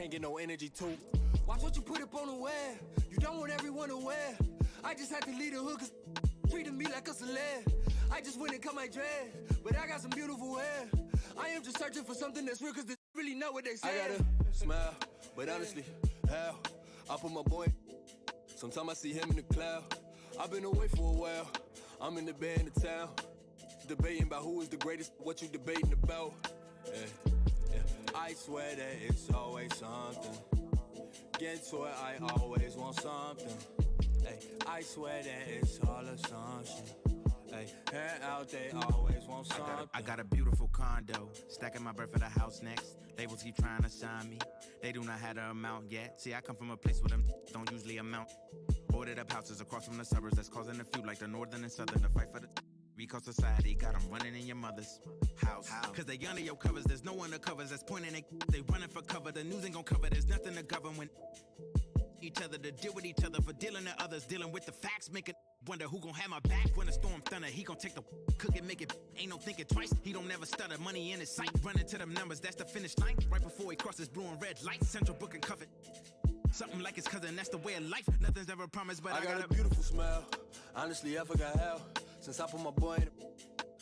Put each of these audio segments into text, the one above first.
ain't get no energy too. Watch what you put up on the web. You don't want everyone aware. I just had to lead the hood cause treating me like a celeb. I just went and cut my dread, but I got some beautiful hair. I am just searching for something that's real cause they really know what they say. I gotta smile, but honestly, how? I put my boy. Sometimes I see him in the cloud. I've been away for a while. I'm in the band of town. Debating about who is the greatest, what you debating about. Yeah, yeah. I swear that it's always something. Get to it, I always want something. Hey, I swear that it's all assumption. Hey, head out, they always want something. I got a beautiful condo, stacking my bread for the house next. Labels keep trying to sign me. They do not have the amount yet. See, I come from a place where them don't usually amount. Boarded up houses across from the suburbs that's causing a feud like the northern and southern to fight for the because society got them running in your mother's house. Cause they under your covers, there's no one to covers that's pointing they running for cover. The news ain't gonna cover, there's nothing to govern when each other to deal with each other for dealing to others, dealing with the facts, making wonder who gon' have my back when the storm thunder. He gon' take the cook and make it, ain't no thinking twice. He don't never stutter, money in his sight, running to them numbers, that's the finish line. Right before he crosses blue and red lights, central book and covered. Something like his cousin, that's the way of life. Nothing's ever promised, but I got a beautiful smile. Honestly, I forgot how. Since I put my boy in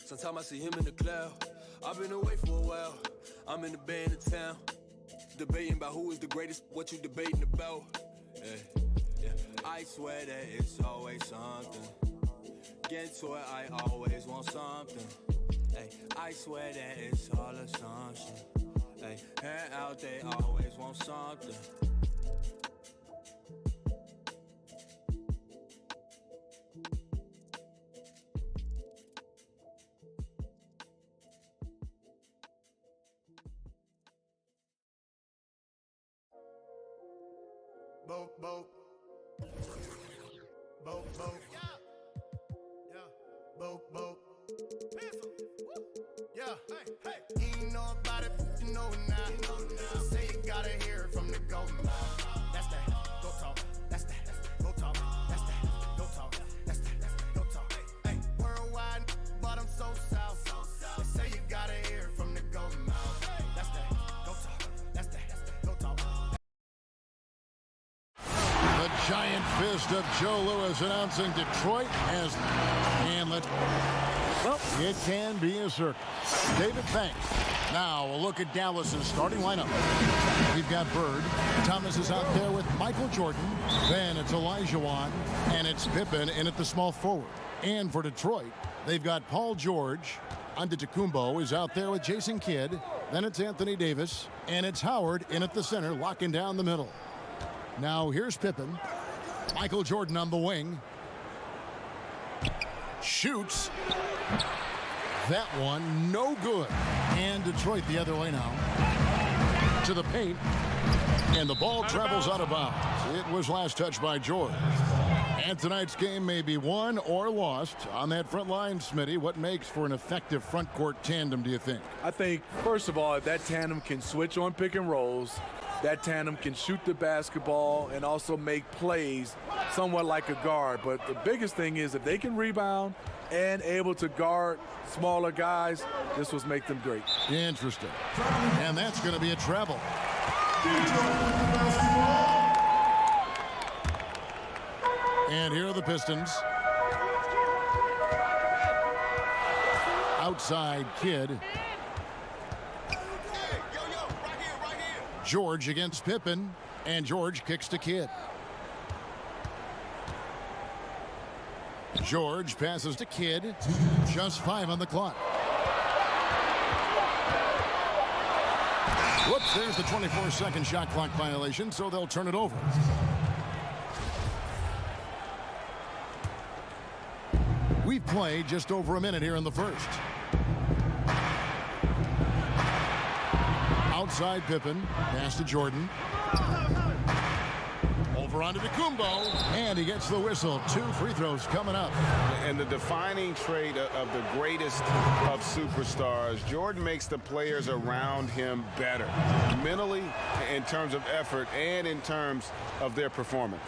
sometimes I see him in the cloud. I've been away for a while. I'm in the band of town. Debating about who is the greatest, what you debating about. Yeah, yeah. I swear that it's always something. Get to it, I always want something. Hey, I swear that it's all assumption. Hey, head out, they always want something. Boat, boat. Boat, boat. Yeah. Yeah. Boat, boat. Pencil. Woo. Yeah. Hey, hey. You know about it, you know it now. You know now. Say you gotta hear it from the go mouth. That's that. Go talk. That's that. Go talk. That's that. Go talk. That's that. Go talk. Hey, worldwide, but I'm so south. They say you gotta hear it from the go mouth. That's that. Go talk. That's that. Go talk. The giant fist of Joe Louis announcing Detroit as Hamlet. Well, it can be a circus. David Banks. Now a look at Dallas's starting lineup. We've got Bird. Thomas is out there with Michael Jordan. Then it's Elijah Wan. And it's Pippen in at the small forward. And for Detroit, they've got Paul George. Antetokounmpo is out there with Jason Kidd. Then it's Anthony Davis. And it's Howard in at the center, locking down the middle. Now here's Pippen. Michael Jordan on the wing. Shoots. That one, no good. And Detroit the other way now. To the paint. And the ball travels out of bounds. It was last touched by George. And tonight's game may be won or lost. On that front line, Smitty, what makes for an effective front court tandem, do you think? I think, first of all, if that tandem can switch on pick and rolls, that tandem can shoot the basketball and also make plays somewhat like a guard. But the biggest thing is if they can rebound and able to guard smaller guys, this will make them great. Interesting. And that's going to be a travel. And here are the Pistons. Outside Kidd. George against Pippen, and George kicks to Kidd. George passes to Kidd. Just 5 on the clock. Whoops, there's the 24-second shot clock violation, so they'll turn it over. We've played just over a minute here in the first. Outside Pippen, pass to Jordan. Over onto Kumbo, and he gets the whistle. 2 free throws coming up. And the defining trait of the greatest of superstars, Jordan makes the players around him better, mentally, in terms of effort, and in terms of their performance.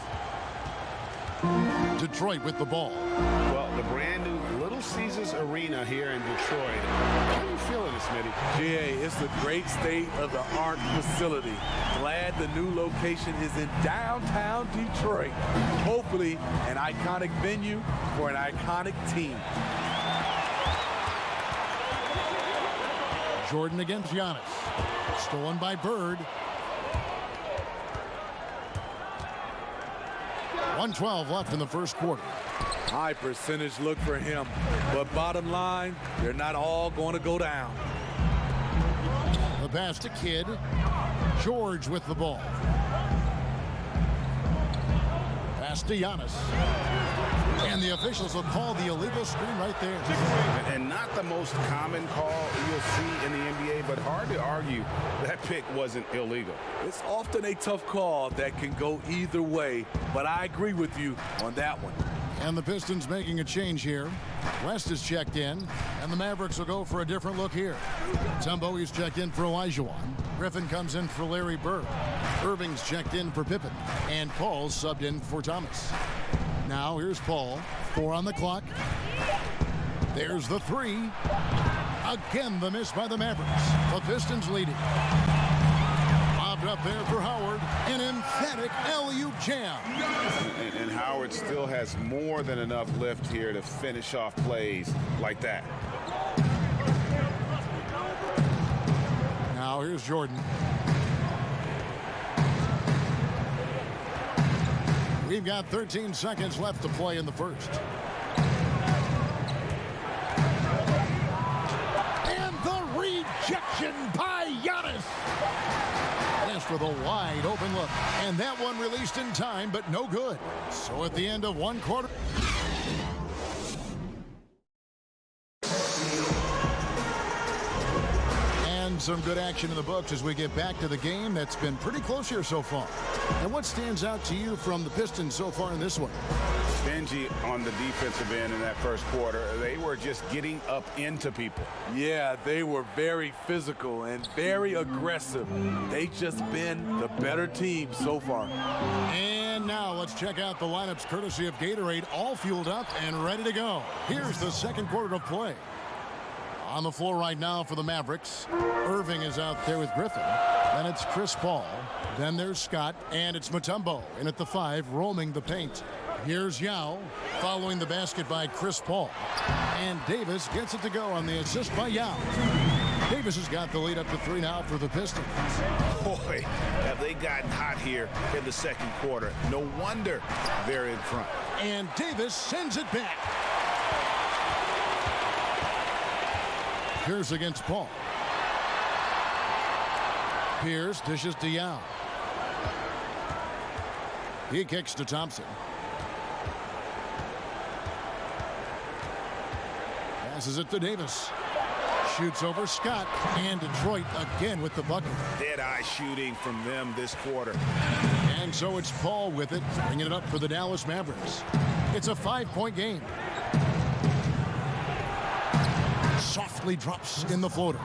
Detroit with the ball. Well, the brand new little Little Caesars Arena here in Detroit. How are you feeling this, Smitty? GA, it's a great state-of-the-art facility. Glad the new location is in downtown Detroit. Hopefully, an iconic venue for an iconic team. Jordan against Giannis. Stolen by Bird. 1:12 left in the first quarter. High percentage look for him. But bottom line, they're not all going to go down. The pass to Kidd. George with the ball. Pass to Giannis. And the officials will call the illegal screen right there. And not the most common call you'll see in the NBA, but hard to argue that pick wasn't illegal. It's often a tough call that can go either way, but I agree with you on that one. And the Pistons making a change here. West is checked in, and the Mavericks will go for a different look here. Mutombo is checked in for Olajuwon. Griffin comes in for Larry Bird. Irving's checked in for Pippen. And Paul's subbed in for Thomas. Now here's Paul. 4 on the clock. There's the 3. Again, the miss by the Mavericks. The Pistons leading. Lobbed up there for Howard. An emphatic alley-oop jam. And Howard still has more than enough lift here to finish off plays like that. Now here's Jordan. We've got 13 seconds left to play in the first. And the rejection by Giannis. That's with a wide open look. And that one released in time, but no good. So at the end of one quarter. And some good action in the books as we get back to the game that's been pretty close here so far. And what stands out to you from the Pistons so far in this one? Stingy on the defensive end in that first quarter. They were just getting up into people. Yeah, they were very physical and very aggressive. They just been the better team so far. And now let's check out the lineups courtesy of Gatorade, all fueled up and ready to go. Here's the second quarter of play. On the floor right now for the Mavericks, Irving is out there with Griffin. Then it's Chris Paul. Then there's Scott, and it's Mutombo in at the 5, roaming the paint. Here's Yao, following the basket by Chris Paul. And Davis gets it to go on the assist by Yao. Davis has got the lead up to 3 now for the Pistons. Boy, have they gotten hot here in the second quarter. No wonder they're in front. And Davis sends it back. Pierce against Paul. Pierce dishes to Yao. He kicks to Thompson. Passes it to Davis. Shoots over Scott. And Detroit again with the bucket. Dead-eye shooting from them this quarter. And so it's Paul with it, bringing it up for the Dallas Mavericks. It's a 5-point game. Softly drops in the floater.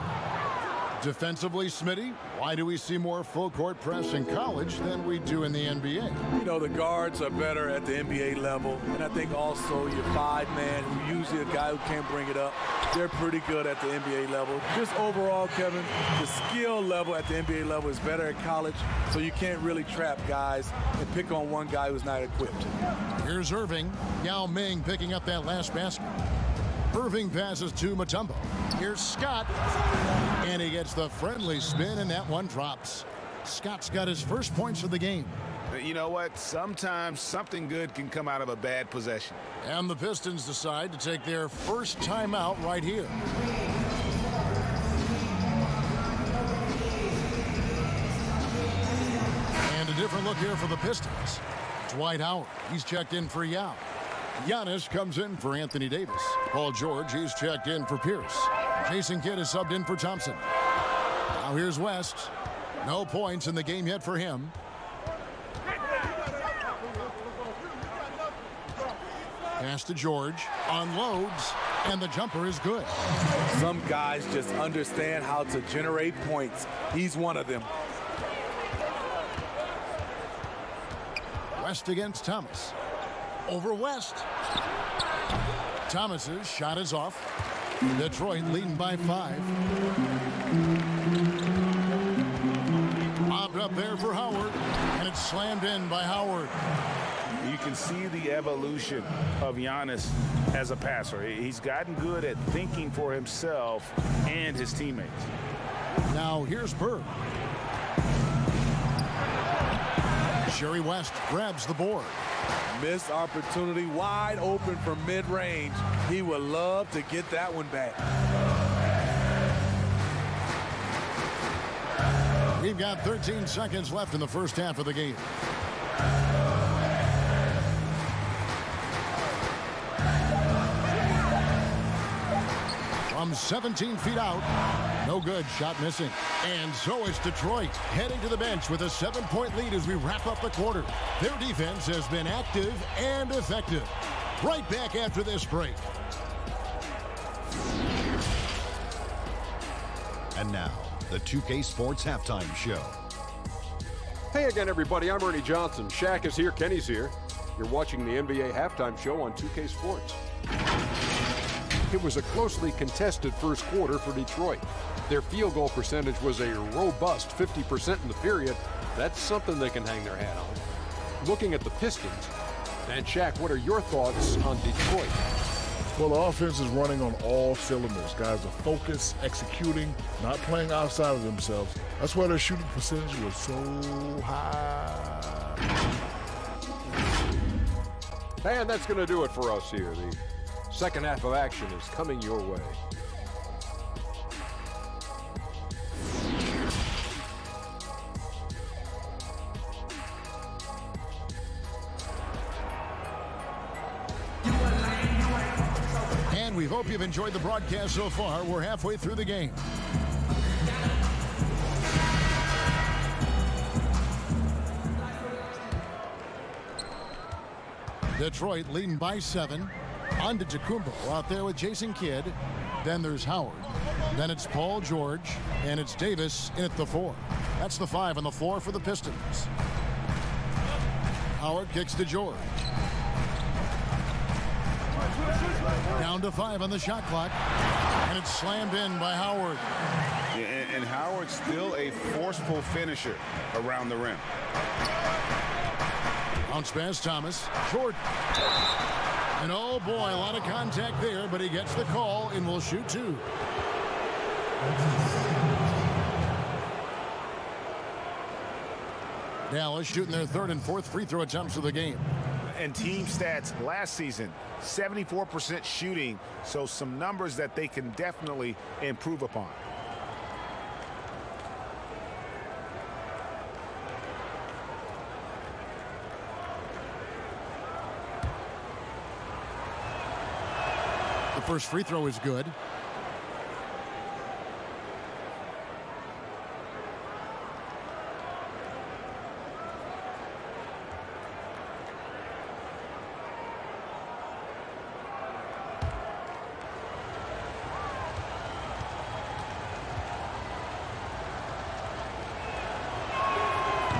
Defensively, Smitty, why do we see more full court press in college than we do in the NBA? You know, the guards are better at the NBA level, and I think also your 5-man, who usually a guy who can't bring it up, they're pretty good at the NBA level. Just overall, Kevin, the skill level at the NBA level is better at college, so you can't really trap guys and pick on one guy who's not equipped. Here's Irving. Yao Ming picking up that last basket. Irving passes to Mutombo. Here's Scott. And he gets the friendly spin, and that one drops. Scott's got his first points of the game. You know what? Sometimes something good can come out of a bad possession. And the Pistons decide to take their first timeout right here. And a different look here for the Pistons. Dwight Howard. He's checked in for Yao. Giannis comes in for Anthony Davis. Paul George, he's checked in for Pierce. Jason Kidd is subbed in for Thompson. Now here's West. No points in the game yet for him. Pass to George. Unloads. And the jumper is good. Some guys just understand how to generate points. He's one of them. West against Thomas. Over West. Thomas's shot is off. Detroit leading by 5. Lobbed up there for Howard, and it's slammed in by Howard. You can see the evolution of Giannis as a passer. He's gotten good at thinking for himself and his teammates. Now here's Bird. Sherry West grabs the board. Missed opportunity, wide open from mid-range. He would love to get that one back. We've got 13 seconds left in the first half of the game. From 17 feet out, no good, shot missing. And so it's Detroit heading to the bench with a 7-point lead as we wrap up the quarter. Their defense has been active and effective. Right back after this break. And now, the 2K Sports Halftime Show. Hey again, everybody. I'm Ernie Johnson. Shaq is here. Kenny's here. You're watching the NBA Halftime Show on 2K Sports. It was a closely contested first quarter for Detroit. Their field goal percentage was a robust 50% in the period. That's something they can hang their hat on. Looking at the Pistons, and Shaq, what are your thoughts on Detroit? Well, the offense is running on all cylinders. Guys are focused, executing, not playing outside of themselves. That's why their shooting percentage was so high. And that's going to do it for us here. The second half of action is coming your way. And we hope you've enjoyed the broadcast so far. We're halfway through the game. Detroit leading by 7. On to Tacumbo out there with Jason Kidd. Then there's Howard. Then it's Paul George. And it's Davis in at the 4. That's the 5 on the floor for the Pistons. Howard kicks to George. Down to 5 on the shot clock. And it's slammed in by Howard. Yeah, and Howard's still a forceful finisher around the rim. Bounce pass, Thomas. Jordan. And oh boy, a lot of contact there, but he gets the call and will shoot 2. Dallas shooting their 3rd and 4th free throw attempts of the game. And team stats last season, 74% shooting, so some numbers that they can definitely improve upon. The first free throw is good.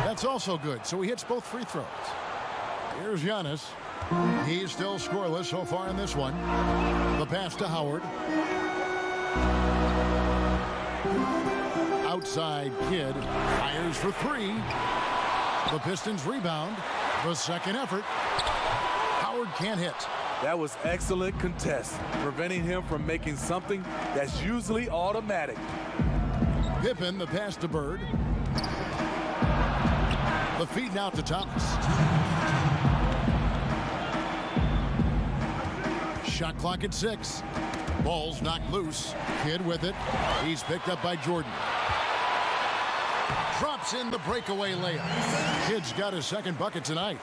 That's also good, so he hits both free throws. Here's Giannis. He's still scoreless so far in this one. The pass to Howard. Outside Kidd fires for 3. The Pistons rebound. The second effort. Howard can't hit. That was excellent contest, preventing him from making something that's usually automatic. Pippen, the pass to Bird. The feed now to Thomas. Shot clock at 6. Ball's knocked loose. Kidd with it. He's picked up by Jordan. Drops in the breakaway layup. Kidd's got his second bucket tonight.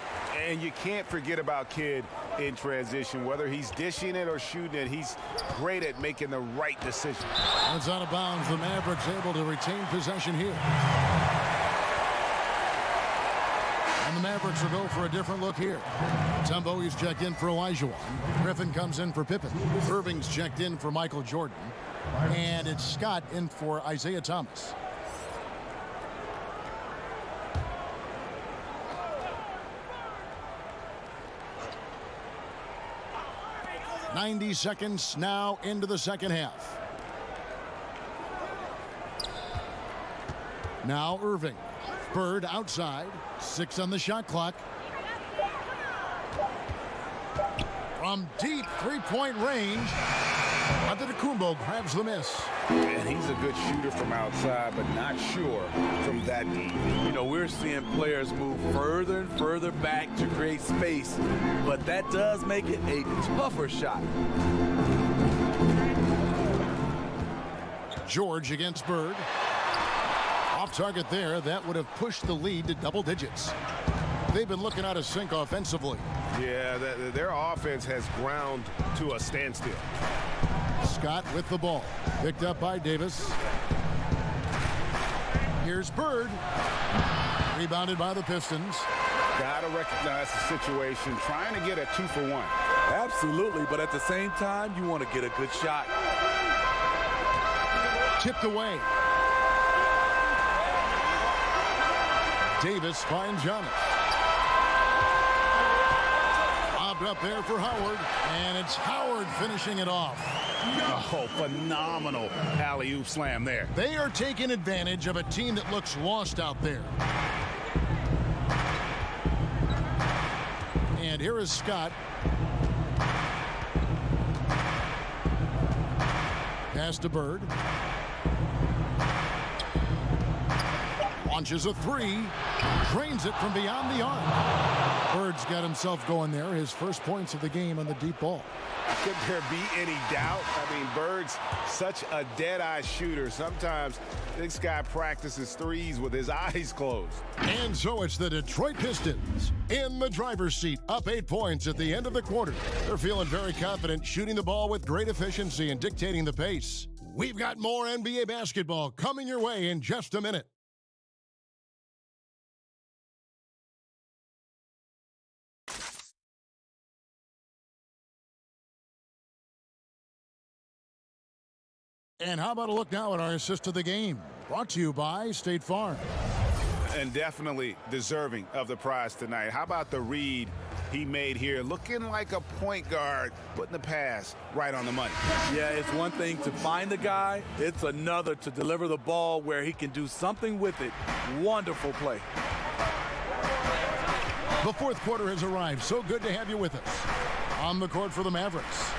And you can't forget about Kidd in transition. Whether he's dishing it or shooting it, he's great at making the right decision. It's out of bounds. The Mavericks able to retain possession here. And the Mavericks will go for a different look here. Tumbo, he's checked in for Elijah. Griffin comes in for Pippen. Irving's checked in for Michael Jordan. And it's Scott in for Isaiah Thomas. 90 seconds now into the second half. Now Irving. Bird outside. 6 on the shot clock. From deep three-point range, Antetokounmpo grabs the miss. And he's a good shooter from outside, but not sure from that deep. You know, we're seeing players move further and further back to create space, but that does make it a tougher shot. George against Bird. Off target there. That would have pushed the lead to double digits. They've been looking out of sync offensively. Yeah, their offense has ground to a standstill. Scott with the ball. Picked up by Davis. Here's Bird. Rebounded by the Pistons. Gotta recognize the situation. Trying to get a 2-for-1. Absolutely, but at the same time, you want to get a good shot. Tipped away. Davis finds Giannis. Lobbed up there for Howard, and it's Howard finishing it off. Oh, phenomenal alley-oop slam there. They are taking advantage of a team that looks lost out there. And here is Scott. Pass to Bird. Launches a three. Drains it from beyond the arc. Bird's got himself going there. His first points of the game on the deep ball. Could there be any doubt? I mean, Bird's such a dead-eye shooter. Sometimes this guy practices threes with his eyes closed. And so it's the Detroit Pistons in the driver's seat, up 8 points at the end of the quarter. They're feeling very confident, shooting the ball with great efficiency and dictating the pace. We've got more NBA basketball coming your way in just a minute. And how about a look now at our assist of the game? Brought to you by State Farm. And definitely deserving of the prize tonight. How about the read he made here? Looking like a point guard, putting the pass right on the money. Yeah, it's one thing to find the guy. It's another to deliver the ball where he can do something with it. Wonderful play. The fourth quarter has arrived. So good to have you with us. On the court for the Mavericks.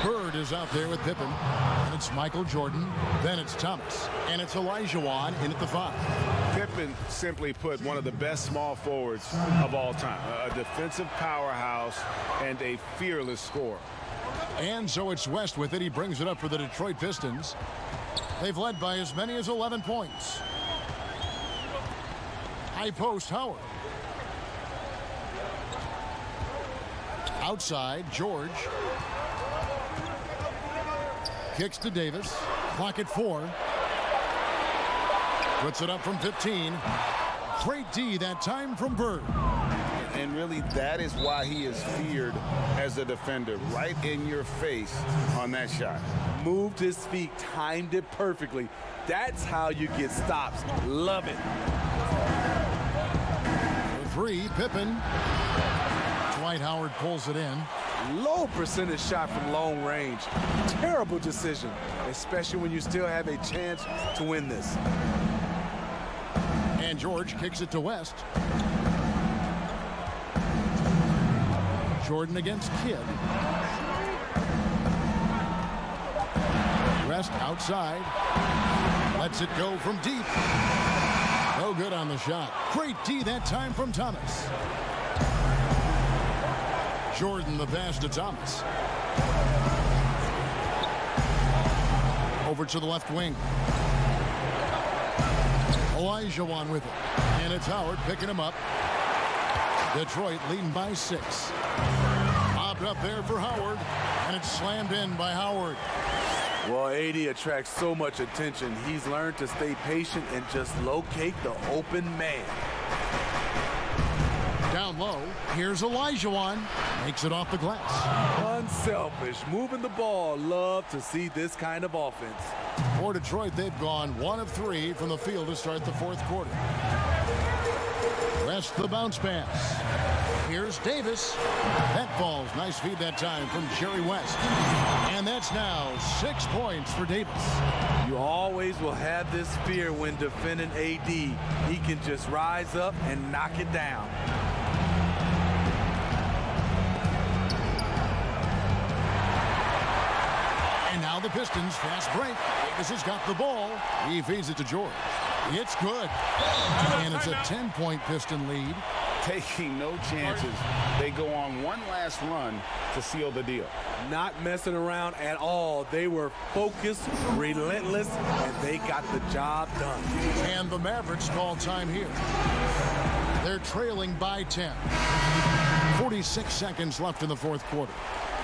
Bird is out there with Pippen. And it's Michael Jordan. Then it's Thomas. And it's Olajuwon in at the 5. Pippen, simply put, one of the best small forwards of all time. A defensive powerhouse and a fearless scorer. And so it's West with it. He brings it up for the Detroit Pistons. They've led by as many as 11 points. High post, Howard. Outside, George. Kicks to Davis. Clock at 4. Puts it up from 15. Great D that time from Bird. And really, that is why he is feared as a defender. Right in your face on that shot. Moved his feet, timed it perfectly. That's how you get stops. Love it. For 3, Pippen. Dwight Howard pulls it in. Low percentage shot from long range. Terrible decision, especially when you still have a chance to win this. And George kicks it to West. Jordan against Kidd. West outside. Lets it go from deep. No good on the shot. Great D that time from Thomas. Jordan the pass to Thomas. Over to the left wing. Olajuwon with it. And it's Howard picking him up. Detroit leading by 6. Popped up there for Howard. And it's slammed in by Howard. Well, AD attracts so much attention. He's learned to stay patient and just locate the open man. Down low, here's Olajuwon. Makes it off the glass. Unselfish, moving the ball. Love to see this kind of offense. For Detroit, they've gone 1 of 3 from the field to start the fourth quarter. West the bounce pass. Here's Davis. That falls. Nice feed that time from Jerry West. And that's now 6 points for Davis. You always will have this fear when defending AD. He can just rise up and knock it down. And now the Pistons fast break. Davis has got the ball. He feeds it to George. It's good. And it's a 10-point Piston lead. Taking no chances. They go on one last run to seal the deal. Not messing around at all. They were focused, relentless, and they got the job done. And the Mavericks call time here. They're trailing by 10. 46 seconds left in the fourth quarter.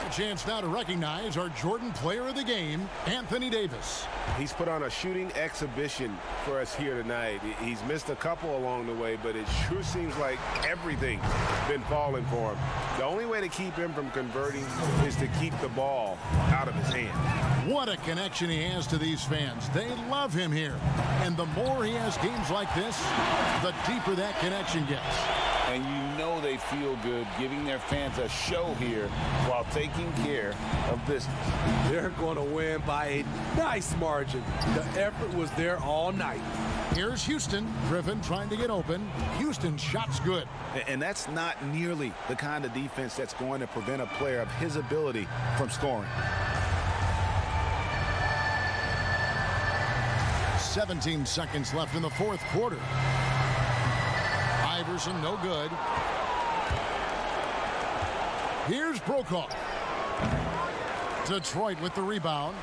A chance now to recognize our Jordan player of the game, Anthony Davis. He's put on a shooting exhibition for us here tonight. He's missed a couple along the way, but it sure seems like everything's been falling for him. The only way to keep him from converting is to keep the ball out of his hand. What a connection he has to these fans. They love him here. And the more he has games like this, the deeper that connection gets. And you know they feel good giving their fans a show here while taking care of business. They're going to win by a nice margin. The effort was there all night. Here's Houston. Griffin trying to get open. Houston's shot's good. And that's not nearly the kind of defense that's going to prevent a player of his ability from scoring. 17 seconds left in the fourth quarter. Iverson, no good. Here's Brokaw. Detroit with the rebound.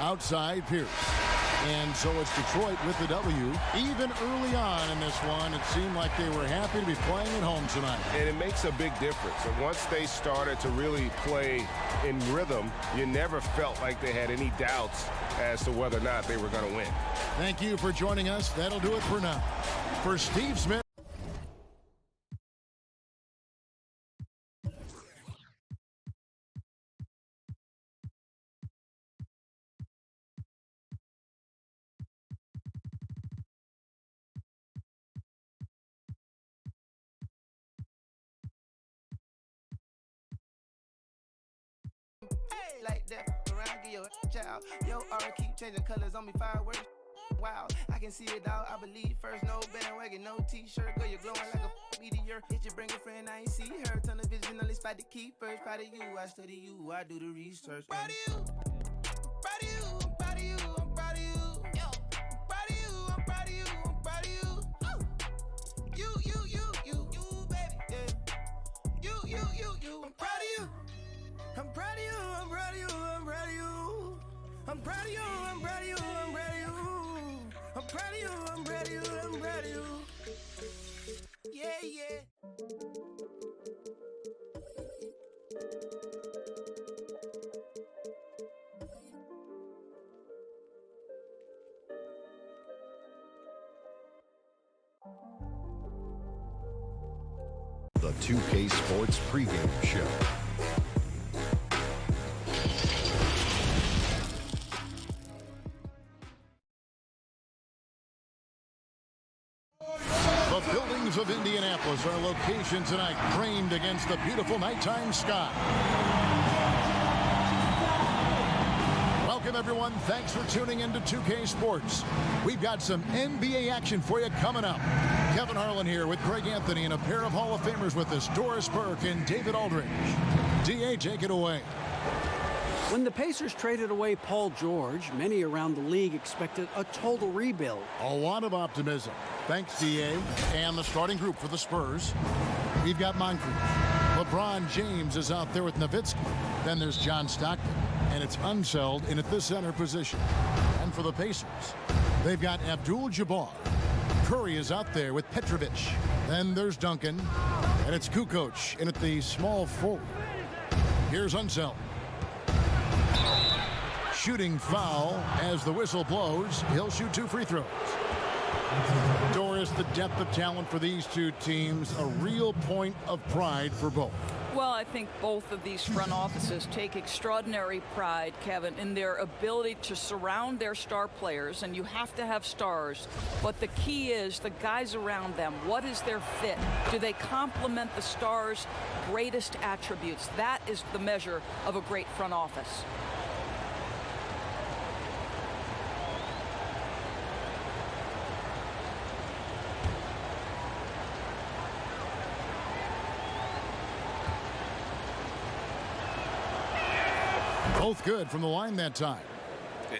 Outside Pierce. And so it's Detroit with the W. Even early on in this one, it seemed like they were happy to be playing at home tonight. And it makes a big difference. And once they started to really play in rhythm, you never felt like they had any doubts as to whether or not they were going to win. Thank you for joining us. That'll do it for now. For Steve Smith. Like that around, give your child. Yo, aura keep changing colors on me, fireworks. Wow, I can see it all. I believe first. No bandwagon, no t-shirt. Girl, you're glowing like a meteor. Did you bring a friend? I ain't see her. Ton of vision, only spot the keepers. Proud of you, I study you, I do the research. Proud of you, proud of you, I'm proud of you, I'm proud of you. Yo, I'm proud of you, I'm proud of you, I'm proud of you. You, baby, yeah. You, I'm proud of you. I'm proud of you, I'm proud of you, I'm proud of you. I'm proud of you, I'm proud of you, I'm proud of you. I'm proud of you, I'm proud of you, I'm proud of you. Yeah. The 2K Sports pregame show. The buildings of Indianapolis are location tonight, framed against the beautiful nighttime sky. Welcome, everyone. Thanks for tuning into 2K Sports. We've got some NBA action for you coming up. Kevin Harlan here with Greg Anthony and a pair of Hall of Famers with us, Doris Burke and David Aldridge. DA, take it away. When the Pacers traded away Paul George, many around the league expected a total rebuild. A lot of optimism. Thanks, DA. And the starting group for the Spurs. We've got Moncrief. LeBron James is out there with Nowitzki. Then there's John Stockton. And it's Unseld in at the center position. And for the Pacers, they've got Abdul-Jabbar. Curry is out there with Petrovic. Then there's Duncan. And it's Kukoc in at the small forward. Here's Unseld. Shooting foul as the whistle blows. He'll shoot 2 free throws. Doris, the depth of talent for these two teams, a real point of pride for both. Well, I think both of these front offices take extraordinary pride, Kevin, in their ability to surround their star players, and you have to have stars. But the key is the guys around them. What is their fit? Do they complement the stars' greatest attributes? That is the measure of a great front office. Both good from the line that time.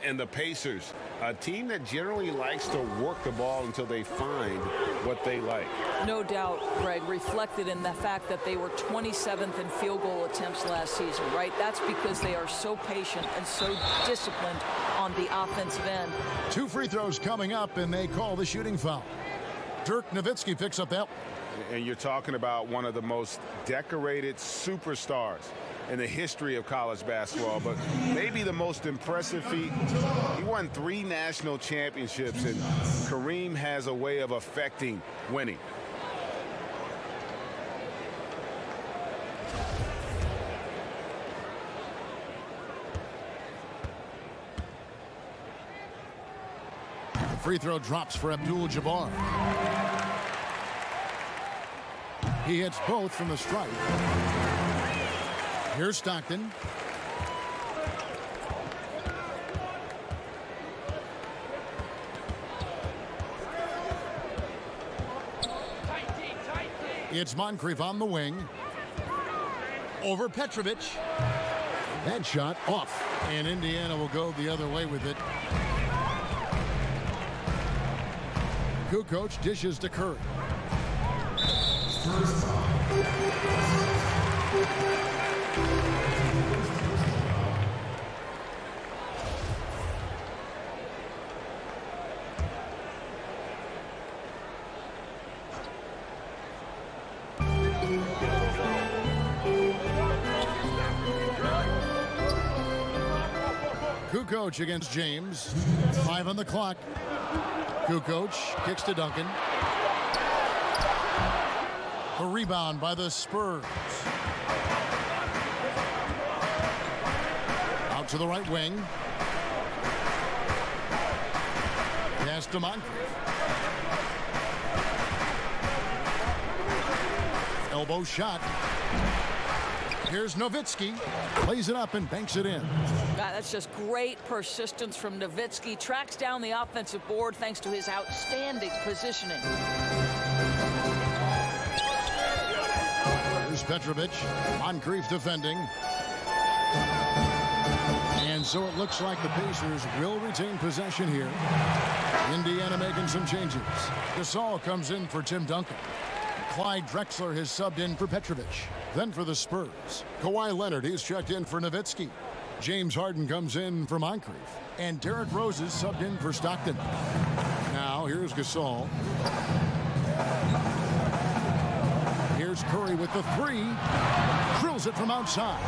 And the Pacers, a team that generally likes to work the ball until they find what they like. No doubt, Greg, reflected in the fact that they were 27th in field goal attempts last season, right? That's because they are so patient and so disciplined on the offensive end. 2 free throws coming up, and they call the shooting foul. Dirk Nowitzki picks up that. And you're talking about one of the most decorated superstars in the history of college basketball, but maybe the most impressive feat. He won 3 national championships, and Kareem has a way of affecting winning. The free throw drops for Abdul-Jabbar. He hits both from the stripe. Here's Stockton. It's Moncrief on the wing. Over Petrovic. That shot off, and Indiana will go the other way with it. Kukoc dishes to Curry. Kukoc against James. 5 on the clock. Kukoc kicks to Duncan. The rebound by the Spurs. Out to the right wing. Pass to Moncrief. Elbow shot. Here's Nowitzki. Plays it up and banks it in. That's just great persistence from Nowitzki. Tracks down the offensive board thanks to his outstanding positioning. Here's Petrovic. Moncrief defending. And so it looks like the Pacers will retain possession here. Indiana making some changes. Gasol comes in for Tim Duncan. Clyde Drexler has subbed in for Petrovic. Then for the Spurs, Kawhi Leonard is checked in for Nowitzki. James Harden comes in for Moncrief. And Derrick Rose is subbed in for Stockton. Now here's Gasol. Here's Curry with the 3. Drills it from outside.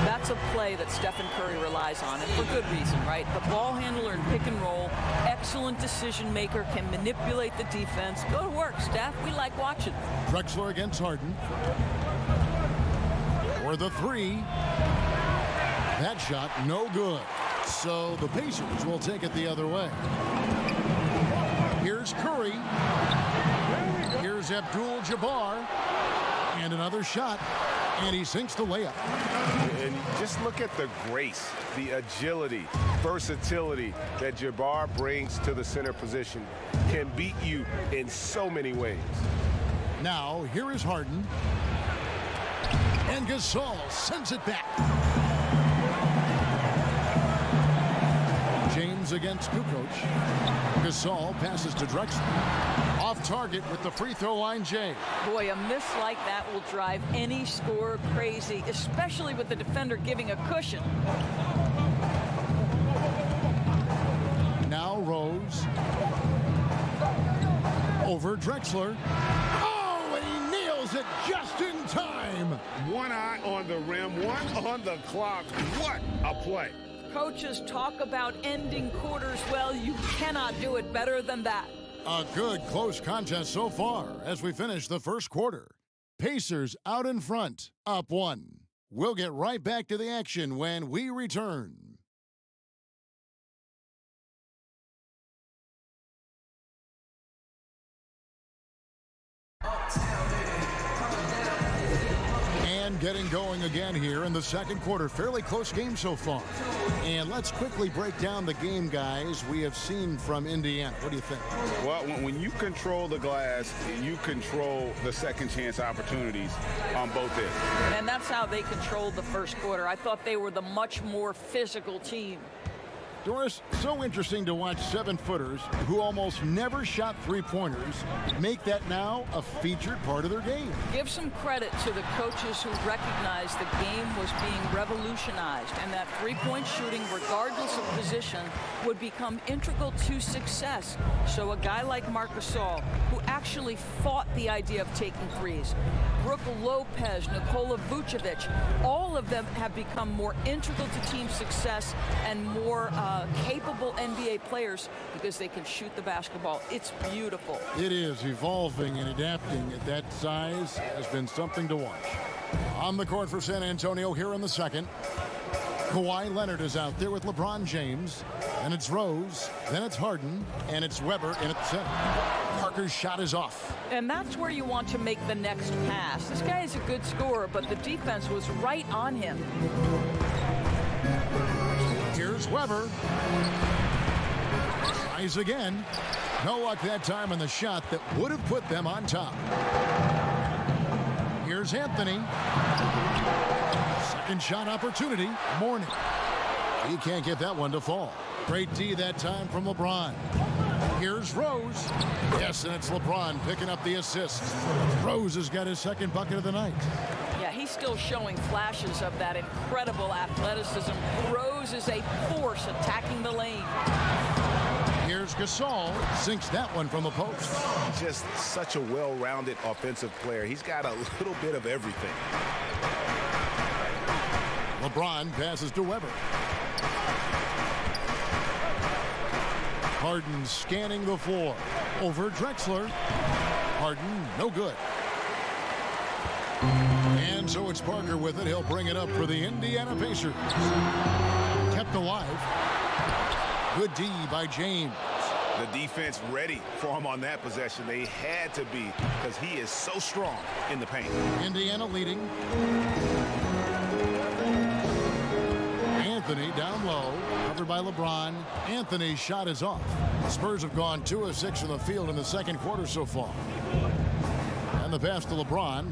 That's a play that Stephen Curry relies on, and for good reason, right? The ball handler in pick and roll, excellent decision maker, can manipulate the defense. Go to work, Steph. We like watching. Drexler against Harden. For the 3. That shot no good. So the Pacers will take it the other way. Here's Curry. Here's Abdul-Jabbar. And another shot. And he sinks the layup. And just look at the grace, the agility, versatility that Jabbar brings to the center position. Can beat you in so many ways. Now, here is Harden. And Gasol sends it back. James against Kukoc. Gasol passes to Drexler. Off target with the free throw line, Jay. Boy, a miss like that will drive any scorer crazy, especially with the defender giving a cushion. Now Rose. Over Drexler. Oh, and he nails it just in time. One eye on the rim, one on the clock. What a play. Coaches talk about ending quarters well. You cannot do it better than that. A good close contest so far as we finish the first quarter. Pacers out in front, up 1. We'll get right back to the action when we return. And getting going again here in the second quarter. Fairly close game so far. And let's quickly break down the game, guys, we have seen from Indiana. What do you think? Well, when you control the glass, you control the second chance opportunities on both ends. And that's how they controlled the first quarter. I thought they were the much more physical team. Doris, so interesting to watch 7-footers who almost never shot three-pointers make that now a featured part of their game. Give some credit to the coaches who recognized the game was being revolutionized and that three-point shooting, regardless of position, would become integral to success. So a guy like Marc Gasol, who actually fought the idea of taking threes, Brooke Lopez, Nikola Vucevic, all of them have become more integral to team success and more capable NBA players because they can shoot the basketball. It's beautiful. It is. Evolving and adapting at that size has been something to watch. On the court for San Antonio here in the second. Kawhi Leonard is out there with LeBron James. And it's Rose, then it's Harden, and it's Weber in at the center. Parker's shot is off. And that's where you want to make the next pass. This guy is a good scorer, but the defense was right on him. Here's Weber. Tries again. No luck that time on the shot that would have put them on top. Here's Anthony. Second shot opportunity. Mourning. He can't get that one to fall. Great D that time from LeBron. Here's Rose. Yes, and it's LeBron picking up the assist. Rose has got his second bucket of the night. Yeah, he's still showing flashes of that incredible athleticism. Rose is a force attacking the lane. Here's Gasol. Sinks that one from the post. Just such a well-rounded offensive player. He's got a little bit of everything. LeBron passes to Weber. Harden scanning the floor. Over Drexler. Harden, no good. And so it's Parker with it. He'll bring it up for the Indiana Pacers. Kept alive. Good D by James. The defense ready for him on that possession. They had to be because he is so strong in the paint. Indiana leading. Anthony down low, covered by LeBron. Anthony's shot is off. The Spurs have gone 2 of 6 from the field in the second quarter so far. And the pass to LeBron.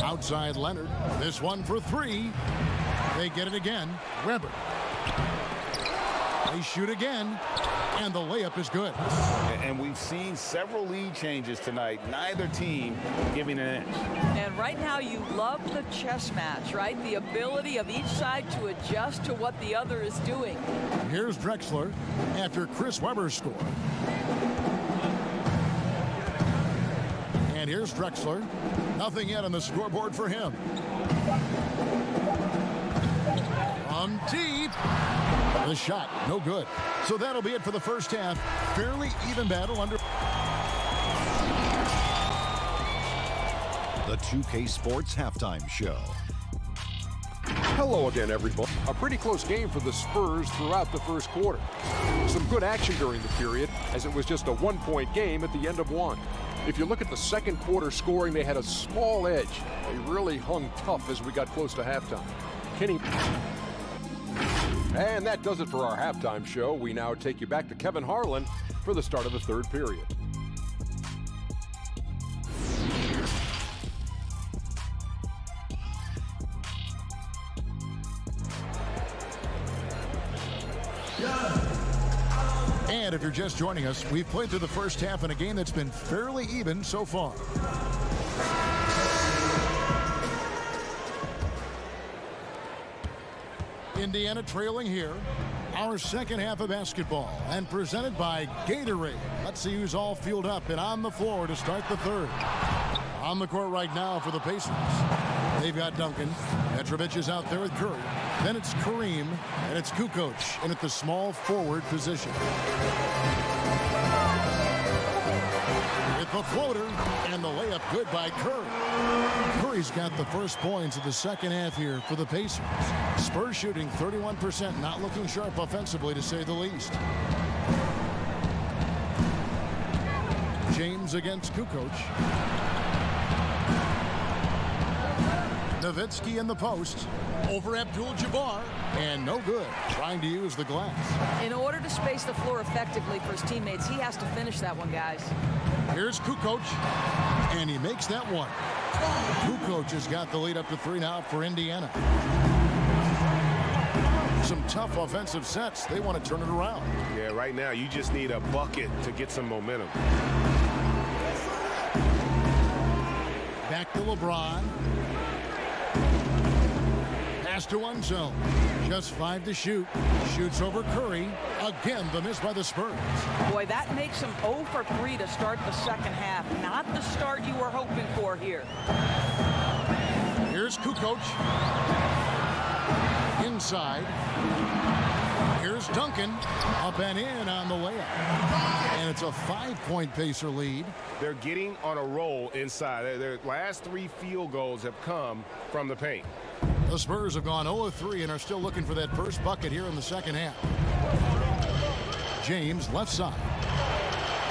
Outside Leonard. This one for 3. They get it again. Weber. They shoot again, and the layup is good. And we've seen several lead changes tonight. Neither team giving an inch. And right now you love the chess match, right? The ability of each side to adjust to what the other is doing. Here's Drexler after Chris Webber's score. And here's Drexler. Nothing yet on the scoreboard for him. From deep. The shot, no good. So that'll be it for the first half. Fairly even battle under. The 2K Sports Halftime Show. Hello again, everybody. A pretty close game for the Spurs throughout the first quarter. Some good action during the period, as it was just a one-point game at the end of one. If you look at the second quarter scoring, they had a small edge. They really hung tough as we got close to halftime. Kenny. And that does it for our halftime show. We now take you back to Kevin Harlan for the start of the third period. And if you're just joining us, we've played through the first half in a game that's been fairly even so far. Indiana trailing here. Our second half of basketball and presented by Gatorade. Let's see who's all fueled up and on the floor to start the third. On the court right now for the Pacers. They've got Duncan. Petrovic is out there with Curry. Then it's Kareem and it's Kukoc in at the small forward position. with the floater, and the layup good by Curry. Curry's got the first points of the second half here for the Pacers. Spurs shooting 31%, not looking sharp offensively to say the least. James against Kukoc. Nowitzki in the post. Over Abdul-Jabbar. And no good. Trying to use the glass. In order to space the floor effectively for his teammates, he has to finish that one, guys. Here's Kukoc. And he makes that one. Kukoc has got the lead up to 3 now for Indiana. Some tough offensive sets. They want to turn it around. Yeah, right now you just need a bucket to get some momentum. Back to LeBron. Pass to Unzel. Just 5 to shoot. Shoots over Curry. Again, the miss by the Spurs. Boy, that makes him 0 for 3 to start the second half. Not the start you were hoping for here. Here's Kukoc. Inside. Here's Duncan. Up and in on the layup. And it's a 5-point Pacer lead. They're getting on a roll inside. Their last 3 field goals have come from the paint. The Spurs have gone 0-3 and are still looking for that first bucket here in the second half. James left side.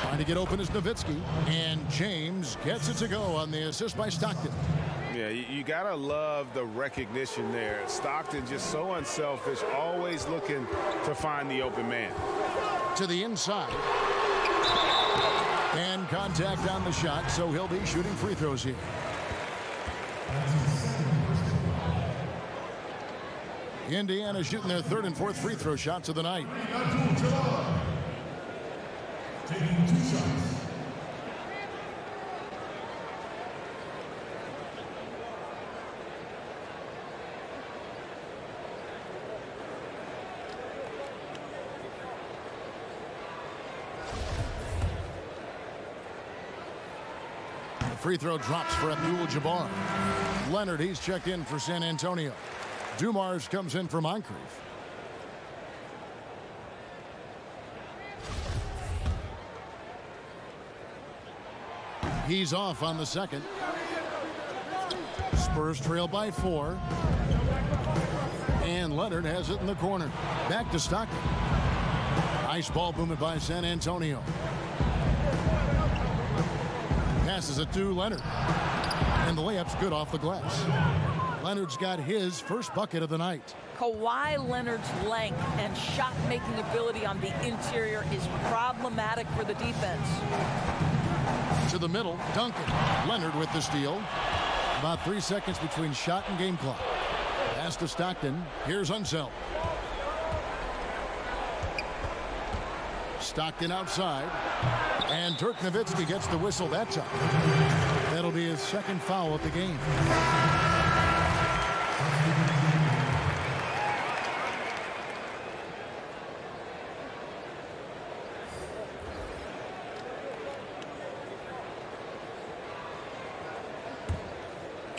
Trying to get open is Nowitzki. And James gets it to go on the assist by Stockton. Yeah, you got to love the recognition there. Stockton just so unselfish, always looking to find the open man. To the inside. And contact on the shot, so he'll be shooting free throws here. Indiana shooting their 3rd and 4th free throw shots of the night. Taking 2 shots. The free throw drops for Abdul-Jabbar. Leonard, he's checked in for San Antonio. Dumars comes in for Moncrief. He's off on the second. Spurs trail by 4. And Leonard has it in the corner. Back to Stockton. Nice ball movement by San Antonio. Passes it to Leonard. And the layup's good off the glass. Leonard's got his first bucket of the night. Kawhi Leonard's length and shot-making ability on the interior is problematic for the defense. To the middle, Duncan. Leonard with the steal. About 3 seconds between shot and game clock. Pass to Stockton. Here's Unseld. Stockton outside. And Dirk Nowitzki gets the whistle that time. That'll be his second foul of the game.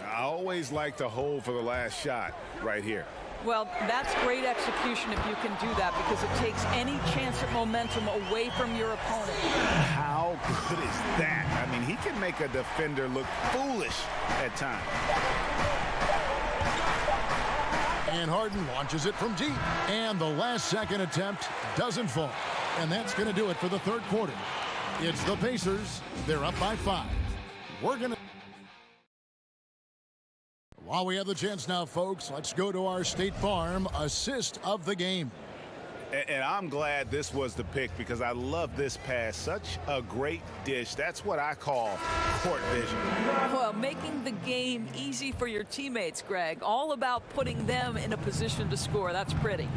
I always like to hold for the last shot right here. Well, that's great execution if you can do that, because it takes any chance at momentum away from your opponent. How good is that? I mean, he can make a defender look foolish at times. And Harden launches it from deep. And the last second attempt doesn't fall. And that's going to do it for the 3rd quarter. It's the Pacers. They're up by 5. We're going to... While we have the chance now, folks, let's go to our State Farm assist of the game. And I'm glad this was the pick, because I love this pass. Such a great dish. That's what I call court vision. Well, making the game easy for your teammates, Greg. All about putting them in a position to score. That's pretty.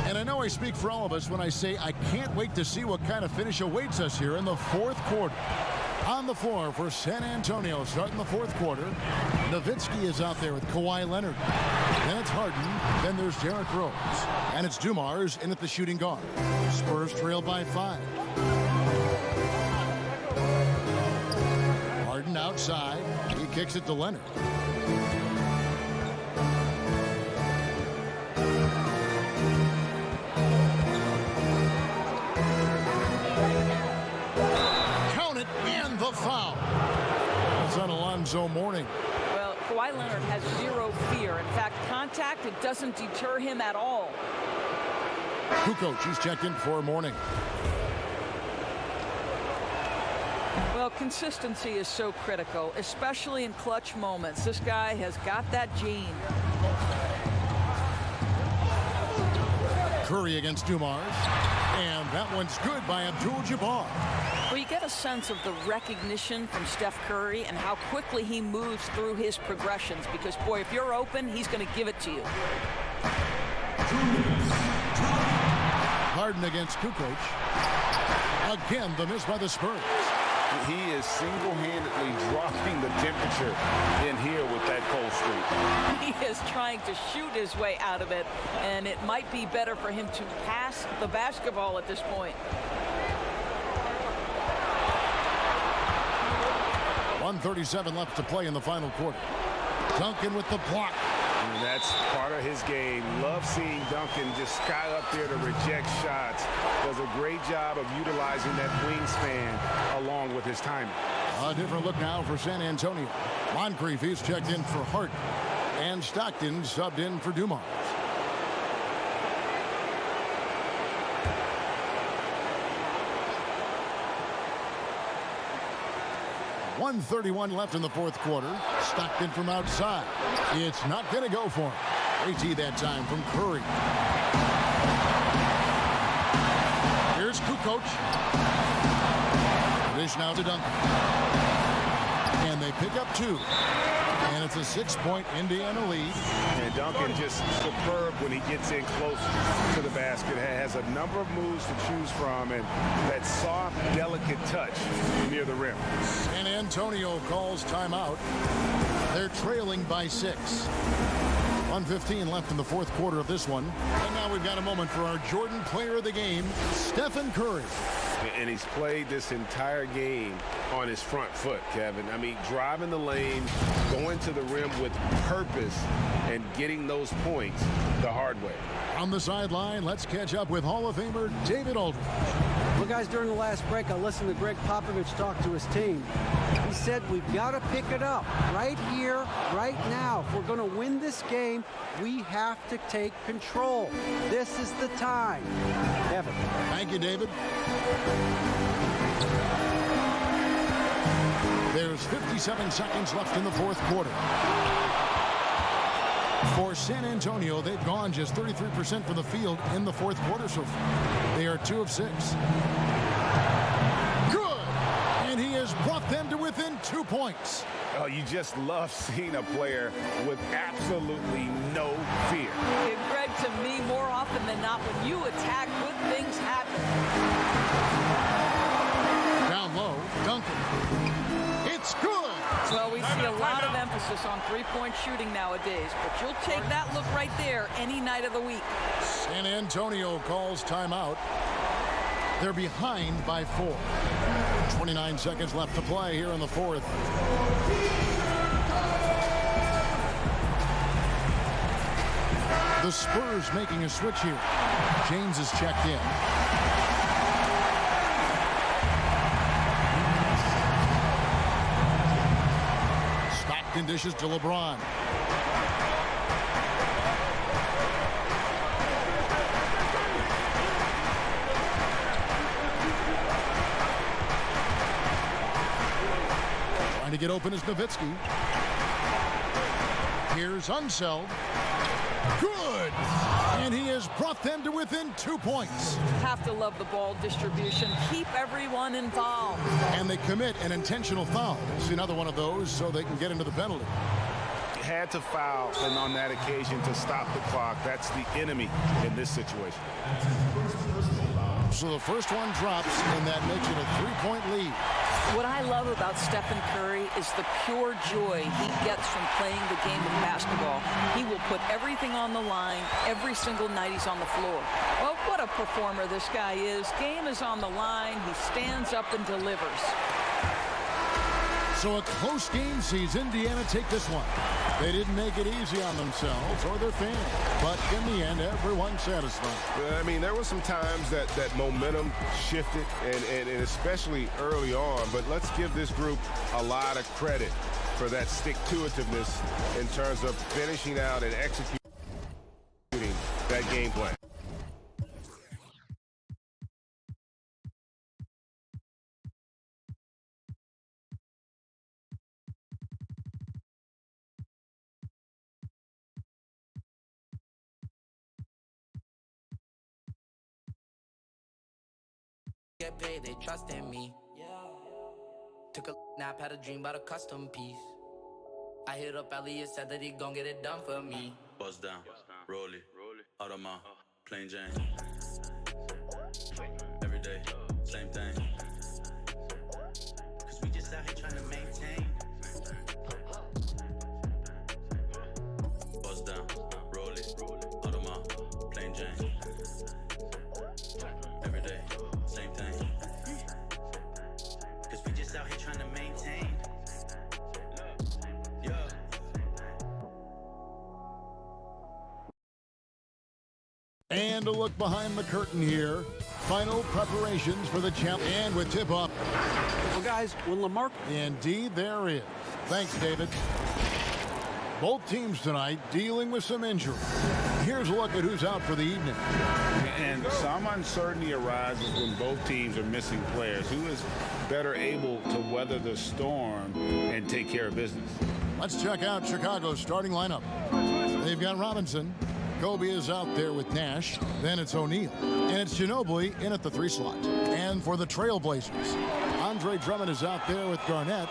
And I know I speak for all of us when I say I can't wait to see what kind of finish awaits us here in the 4th quarter. On the floor for San Antonio, starting the 4th quarter. Nowitzki is out there with Kawhi Leonard. Then it's Harden. Then there's Derrick Rose. And it's Dumars in at the shooting guard. Spurs trail by 5. Harden outside. He kicks it to Leonard. Kawhi Leonard has zero fear. In fact, contact, it doesn't deter him at all. Kukoc, he's checked in for morning. Well, consistency is so critical, especially in clutch moments. This guy has got that gene. Curry against Dumars, and that one's good by Abdul-Jabbar. Well, you get a sense of the recognition from Steph Curry and how quickly he moves through his progressions, because, boy, if you're open, he's going to give it to you. Harden against Kukoc. Again, the miss by the Spurs. He is single-handedly dropping the temperature in here with that cold streak. He is trying to shoot his way out of it, and it might be better for him to pass the basketball at this point. 1:37 left to play in the final quarter. Duncan with the block. And that's part of his game. Love seeing Duncan just sky up there to reject shots. Does a great job of utilizing that wingspan along with his timing. A different look now for San Antonio. Moncrief is checked in for Hart, and Stockton subbed in for Dumars. .131 left in the fourth quarter. Stockton from outside. It's not going to go for him. AT that time from Curry. Here's Kukoc. Dish now to Duncan. And they pick up 2. And it's a 6-point Indiana lead. And Duncan just superb when he gets in close to the basket. Has a number of moves to choose from, and that soft, delicate touch near the rim. San Antonio calls timeout. They're trailing by 6. 1:15 left in the fourth quarter of this one. And now we've got a moment for our Jordan player of the game, Stephen Curry. And he's played this entire game on his front foot, Kevin. I mean, driving the lane, going to the rim with purpose, and getting those points the hard way. On the sideline, let's catch up with Hall of Famer David Aldridge. Well, guys, during the last break, I listened to Greg Popovich talk to his team. He said we've got to pick it up right here, right now. If we're going to win this game, we have to take control. This is the time. Kevin. Thank you, David. There's 57 seconds left in the fourth quarter. For San Antonio, they've gone just 33% from the field in the fourth quarter so far. They are 2 of 6. Good! And he has brought them to within 2 points. Oh, you just love seeing a player with absolutely no fear. And Greg, to me, more often than not, when you attack, good things happen. Down low, Duncan. It's good! Well, we see a lot of emphasis on three-point shooting nowadays, but you'll take that look right there any night of the week. San Antonio calls timeout. They're behind by 4. 29 seconds left to play here in the fourth. The Spurs making a switch here. James is checked in. Stockton dishes to LeBron. Trying to get open is Nowitzki. Here's Unseld. Good! And he has brought them to within 2 points. Have to love the ball distribution. Keep everyone involved. And they commit an intentional foul. See another one of those so they can get into the penalty. Had to foul, and on that occasion to stop the clock. That's the enemy in this situation. So the first one drops, and that makes it a 3-point lead. What I love about Stephen Curry is the pure joy he gets from playing the game of basketball. He will put everything on the line every single night he's on the floor. Well, what a performer this guy is. Game is on the line. He stands up and delivers. So a close game sees Indiana take this one. They didn't make it easy on themselves or their fans, but in the end, everyone's satisfied. I mean, there were some times that momentum shifted, and especially early on, but let's give this group a lot of credit for that stick-to-itiveness in terms of finishing out and executing that game plan. Get paid, they trust in me. Took a nap, had a dream about a custom piece. I hit up Elliot, said that he gon' get it done for me. Bust down, roll it, Audemars, plain Jane. Every day, same thing. Cause we just out here trying to maintain. Bust down, roll it, Audemars, plain Jane. Every day, same thing. Cause we just out here trying to maintain. Yeah. And a look behind the curtain here. Final preparations for the champ. And with tip-off. Well, guys, when Lamar... Indeed, there is. Thanks, David. Both teams tonight dealing with some injury. Here's a look at who's out for the evening. And some uncertainty arises when both teams are missing players. Who is better able to weather the storm and take care of business? Let's check out Chicago's starting lineup. They've got Robinson. Kobe is out there with Nash. Then it's O'Neal. And it's Ginobili in at the 3 slot. And for the Trailblazers, Andre Drummond is out there with Garnett.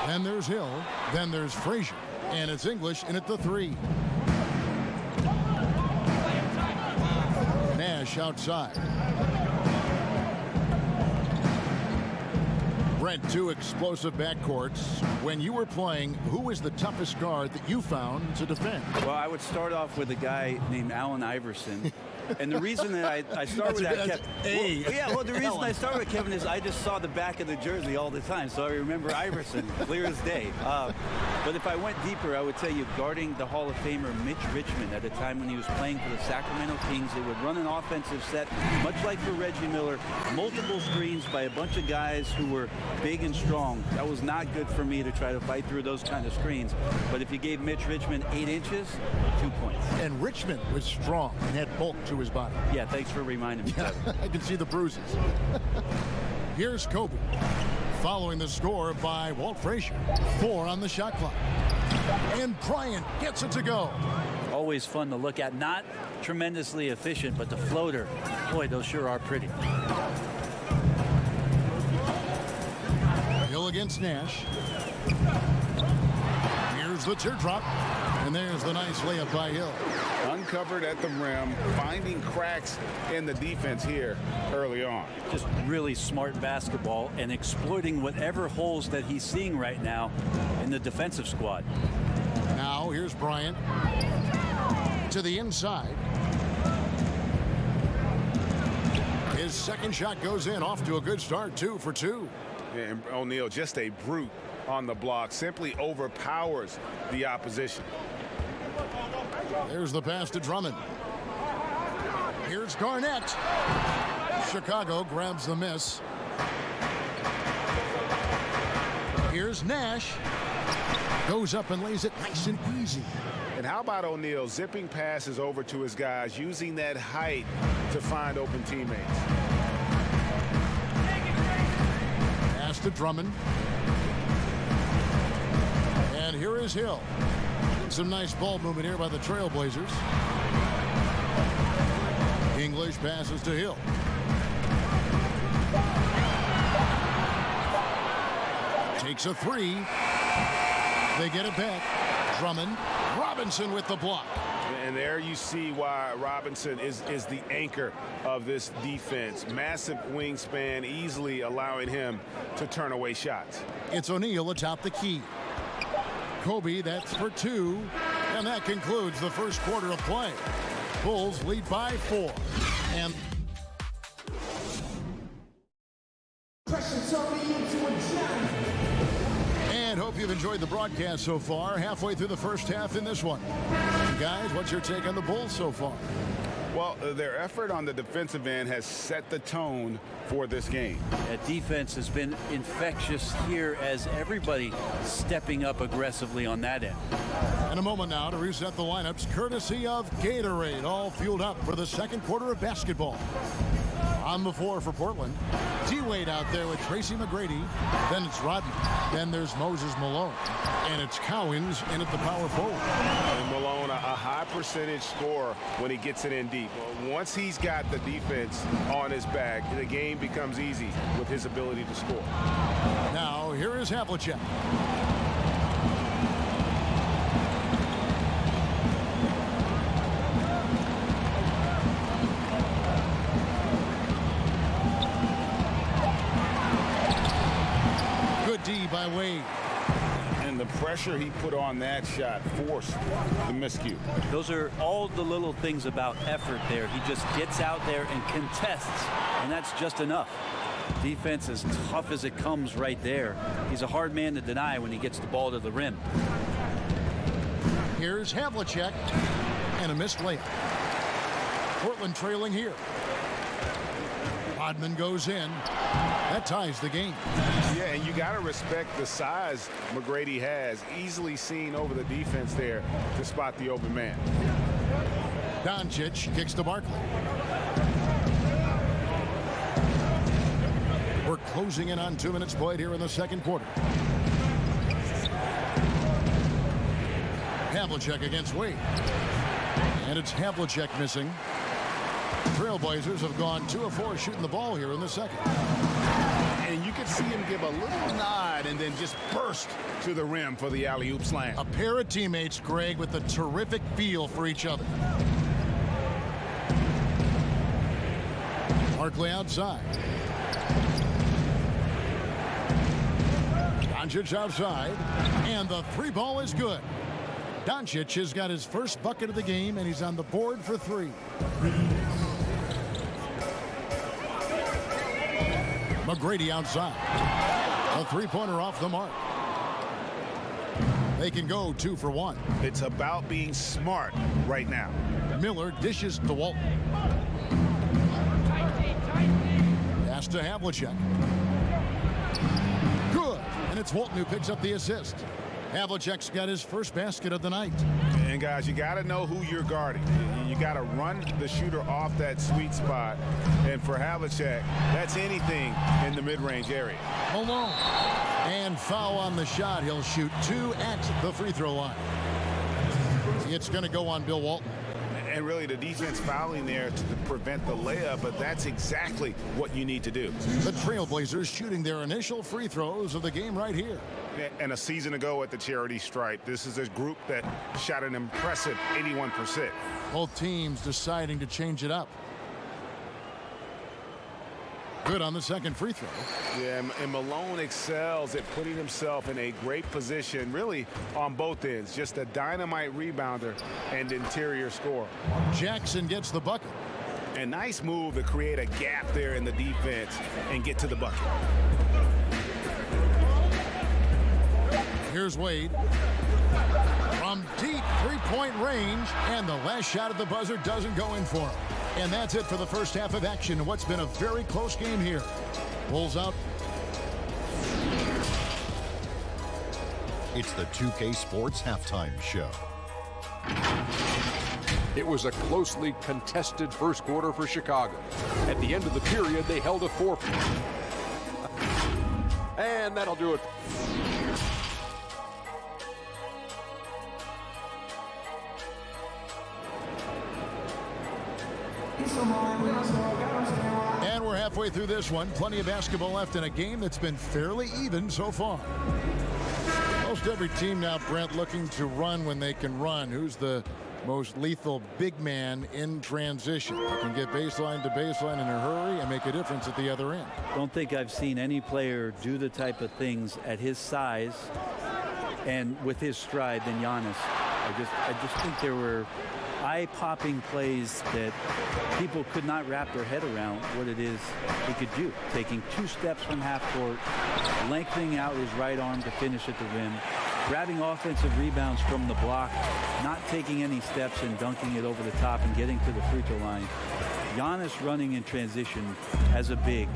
Then there's Hill. Then there's Frazier. And it's English in at the 3. Nash outside. Brent, 2 explosive backcourts. When you were playing, who was the toughest guard that you found to defend? Well, I would start off with a guy named Allen Iverson. And the reason that I start with that, Kevin, the reason I start with Kevin is I just saw the back of the jersey all the time, so I remember Iverson clear as day. But if I went deeper, I would tell you guarding the Hall of Famer Mitch Richmond at a time when he was playing for the Sacramento Kings. They would run an offensive set, much like for Reggie Miller, multiple screens by a bunch of guys who were big and strong. That was not good for me to try to fight through those kind of screens. But if you gave Mitch Richmond 8 inches, 2 points. And Richmond was strong and had bulk to his body. Yeah, thanks for reminding me. I can see the bruises. Here's Kobe, following the score by Walt Frazier. 4 on the shot clock. And Bryant gets it to go. Always fun to look at. Not tremendously efficient, but the floater, boy, those sure are pretty. Hill against Nash. Here's the teardrop. And there's the nice layup by Hill. Uncovered at the rim, finding cracks in the defense here early on. Just really smart basketball and exploiting whatever holes that he's seeing right now in the defensive squad. Now here's Bryant to the inside. His second shot goes in, off to a good start, 2 for 2. And O'Neal, just a brute on the block, simply overpowers the opposition. There's the pass to Drummond. Here's Garnett. Chicago grabs the miss. Here's Nash. Goes up and lays it nice and easy. And how about O'Neal zipping passes over to his guys, using that height to find open teammates. Pass to Drummond. And here is Hill. Some nice ball movement here by the Trailblazers. English passes to Hill. Takes a 3. They get it back. Drummond. Robinson with the block. And there you see why Robinson is the anchor of this defense. Massive wingspan, easily allowing him to turn away shots. It's O'Neal atop the key. Kobe, that's for 2. And that concludes the first quarter of play. Bulls lead by 4. And And hope you've enjoyed the broadcast so far. Halfway through the first half in this one. Guys, what's your take on the Bulls so far? Well, their effort on the defensive end has set the tone for this game. That defense has been infectious here as everybody stepping up aggressively on that end. In a moment now to reset the lineups courtesy of Gatorade, all fueled up for the second quarter of basketball. On the floor for Portland, D-Wade out there with Tracy McGrady. Then it's Rodman. Then there's Moses Malone. And it's Cowens in at the power forward. And Malone, a high percentage scorer when he gets it in deep. Once he's got the defense on his back, the game becomes easy with his ability to score. Now, here is Havlicek. Good D by Wade. And the pressure he put on that shot forced the miscue. Those are all the little things about effort there. He just gets out there and contests, and that's just enough. Defense as tough as it comes right there. He's a hard man to deny when he gets the ball to the rim. Here's Havlicek and a missed layup. Portland trailing here. Rodman goes in. That ties the game. Yeah, and you got to respect the size McGrady has. Easily seen over the defense there to spot the open man. Doncic kicks to Barkley. We're closing in on 2 minutes played here in the second quarter. Havlicek against Wade. And it's Havlicek missing. Trailblazers have gone 2 of 4 shooting the ball here in the second. And you could see him give a little nod and then just burst to the rim for the alley-oop slam. A pair of teammates, Greg, with a terrific feel for each other. Barkley outside. Doncic outside. And the 3 ball is good. Doncic has got his first bucket of the game, and he's on the board for 3. McGrady outside. A 3-pointer off the mark. They can go 2 for 1. It's about being smart right now. Miller dishes to Walton. Pass to Havlicek. Good. And it's Walton who picks up the assist. Havlicek's got his first basket of the night. And guys, you got to know who you're guarding. You got to run the shooter off that sweet spot. And for Havlicek, that's anything in the mid-range area. Malone. And foul on the shot. He'll shoot 2 at the free throw line. It's going to go on Bill Walton. And really the defense fouling there to prevent the layup, but that's exactly what you need to do. The Trailblazers shooting their initial free throws of the game right here. And a season ago at the charity stripe, this is a group that shot an impressive 81%. Both teams deciding to change it up. Good on the second free throw. Yeah, and Malone excels at putting himself in a great position, really on both ends. Just a dynamite rebounder and interior scorer. Jackson gets the bucket. A nice move to create a gap there in the defense and get to the bucket. Here's Wade. From deep three-point range, and the last shot at the buzzer doesn't go in for him. And that's it for the first half of action. What's been a very close game here. Bulls out. It's the 2K Sports Halftime Show. It was a closely contested first quarter for Chicago. At the end of the period, they held a 4. And that'll do it. And we're halfway through this one. Plenty of basketball left in a game that's been fairly even so far. Most every team now, Brent, looking to run when they can run. Who's the most lethal big man in transition? You can get baseline to baseline in a hurry and make a difference at the other end. Don't think I've seen any player do the type of things at his size and with his stride than Giannis. I just think there were eye-popping plays that people could not wrap their head around what it is he could do. Taking 2 steps from half court, lengthening out his right arm to finish at the rim, grabbing offensive rebounds from the block, not taking any steps and dunking it over the top and getting to the free throw line. Giannis running in transition as a big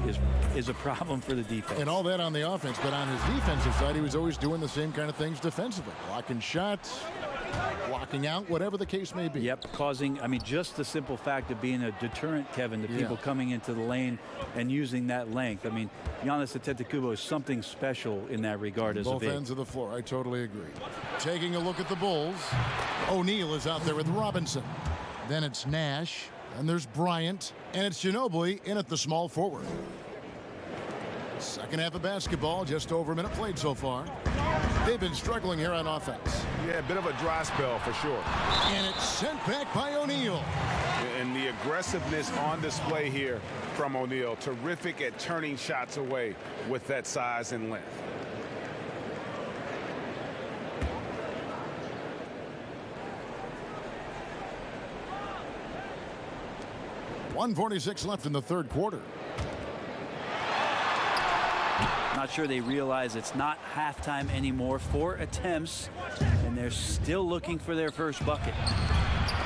is a problem for the defense. And all that on the offense, but on his defensive side, he was always doing the same kind of things defensively. Blocking shots, blocking out, whatever the case may be. Yep, causing, I mean, just the simple fact of being a deterrent, Kevin, to people coming into the lane and using that length. I mean, Giannis Antetokounmpo is something special in that regard as a big. Both ends of the floor, I totally agree. Taking a look at the Bulls, O'Neal is out there with Robinson. Then it's Nash. And there's Bryant, and it's Ginobili in at the small forward. Second half of basketball, just over a minute played so far. They've been struggling here on offense. Yeah, a bit of a dry spell for sure. And it's sent back by O'Neal. And the aggressiveness on display here from O'Neal. Terrific at turning shots away with that size and length. .146 left in the third quarter. Not sure they realize it's not halftime anymore. 4 attempts, and they're still looking for their first bucket.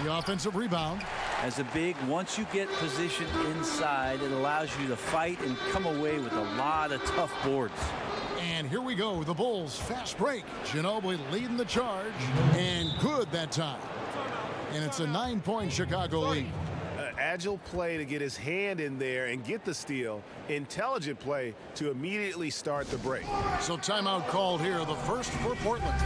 The offensive rebound. As a big, once you get positioned inside, it allows you to fight and come away with a lot of tough boards. And here we go, the Bulls fast break. Ginobili leading the charge, and good that time. And it's a 9-point Chicago lead. Agile play to get his hand in there and get the steal. Intelligent play to immediately start the break. So timeout called here, the first for Portland.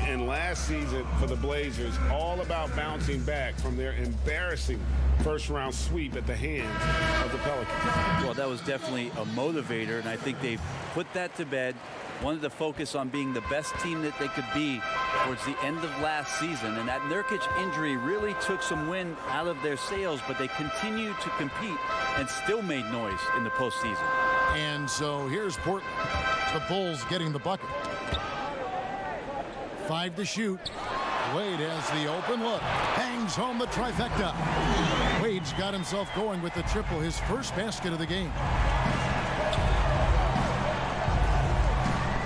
And last season for the Blazers, all about bouncing back from their embarrassing first-round sweep at the hands of the Pelicans. Well, that was definitely a motivator, and I think they've put that to bed. Wanted to focus on being the best team that they could be towards the end of last season. And that Nurkic injury really took some wind out of their sails, but they continued to compete and still made noise in the postseason. And so here's Portland. The Bulls getting the bucket. 5 to shoot. Wade has the open look. Hangs home the trifecta. Wade's got himself going with the triple, his first basket of the game.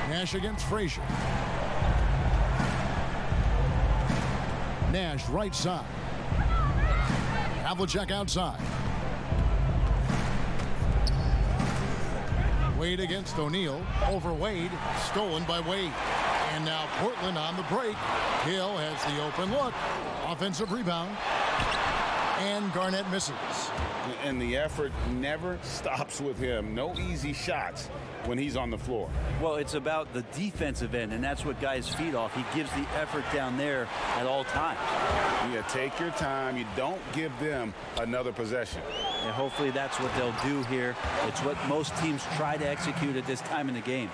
Nash against Frazier. Nash right side. Havlicek outside. Wade against O'Neal. Over Wade. Stolen by Wade. And now Portland on the break. Hill has the open look. Offensive rebound. And Garnett misses. And the effort never stops with him. No easy shots when he's on the floor. Well, it's about the defensive end, and that's what guys feed off. He gives the effort down there at all times. Yeah, take your time. You don't give them another possession. And hopefully that's what they'll do here. It's what most teams try to execute at this time in the game.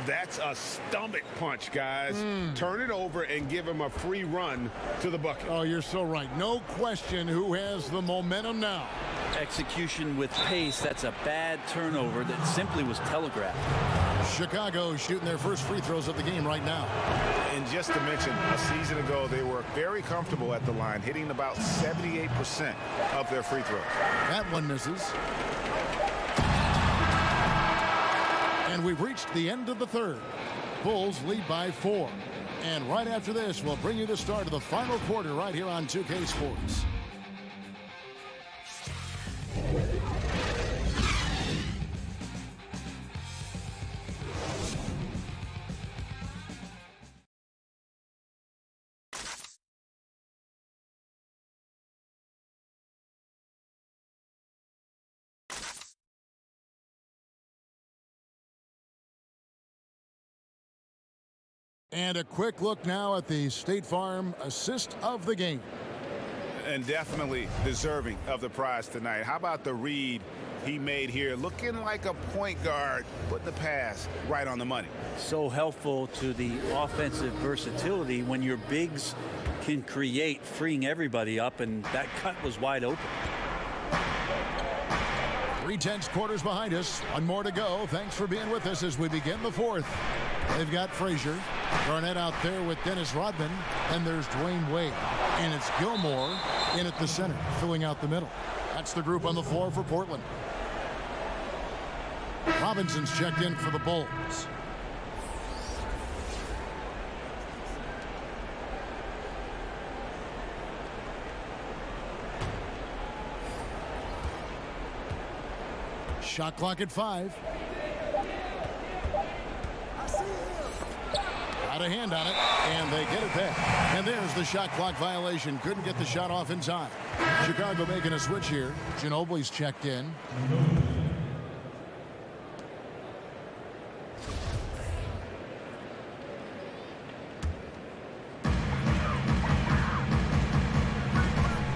That's a stomach punch, guys. Turn it over and give him a free run to the bucket. Oh, you're so right. No question who has the momentum now. Execution with pace. That's a bad turnover that simply was telegraphed. Chicago shooting their first free throws of the game right now. And just to mention, a season ago, they were very comfortable at the line, hitting about 78% of their free throws. That one misses. And we've reached the end of the third. Bulls lead by 4. And right after this, we'll bring you the start of the final quarter right here on 2K Sports. And a quick look now at the State Farm assist of the game. And definitely deserving of the prize tonight. How about the read he made here? Looking like a point guard, putting the pass right on the money. So helpful to the offensive versatility when your bigs can create, freeing everybody up, and that cut was wide open. 3/10 quarters behind us. One more to go. Thanks for being with us as we begin the fourth. They've got Frazier. Garnett out there with Dennis Rodman. And there's Dwayne Wade. And it's Gilmore in at the center, filling out the middle. That's the group on the floor for Portland. Robinson's checked in for the Bulls. Shot clock at 5. Got a hand on it, and they get it back. And there's the shot clock violation. Couldn't get the shot off in time. Chicago making a switch here. Ginobili's checked in.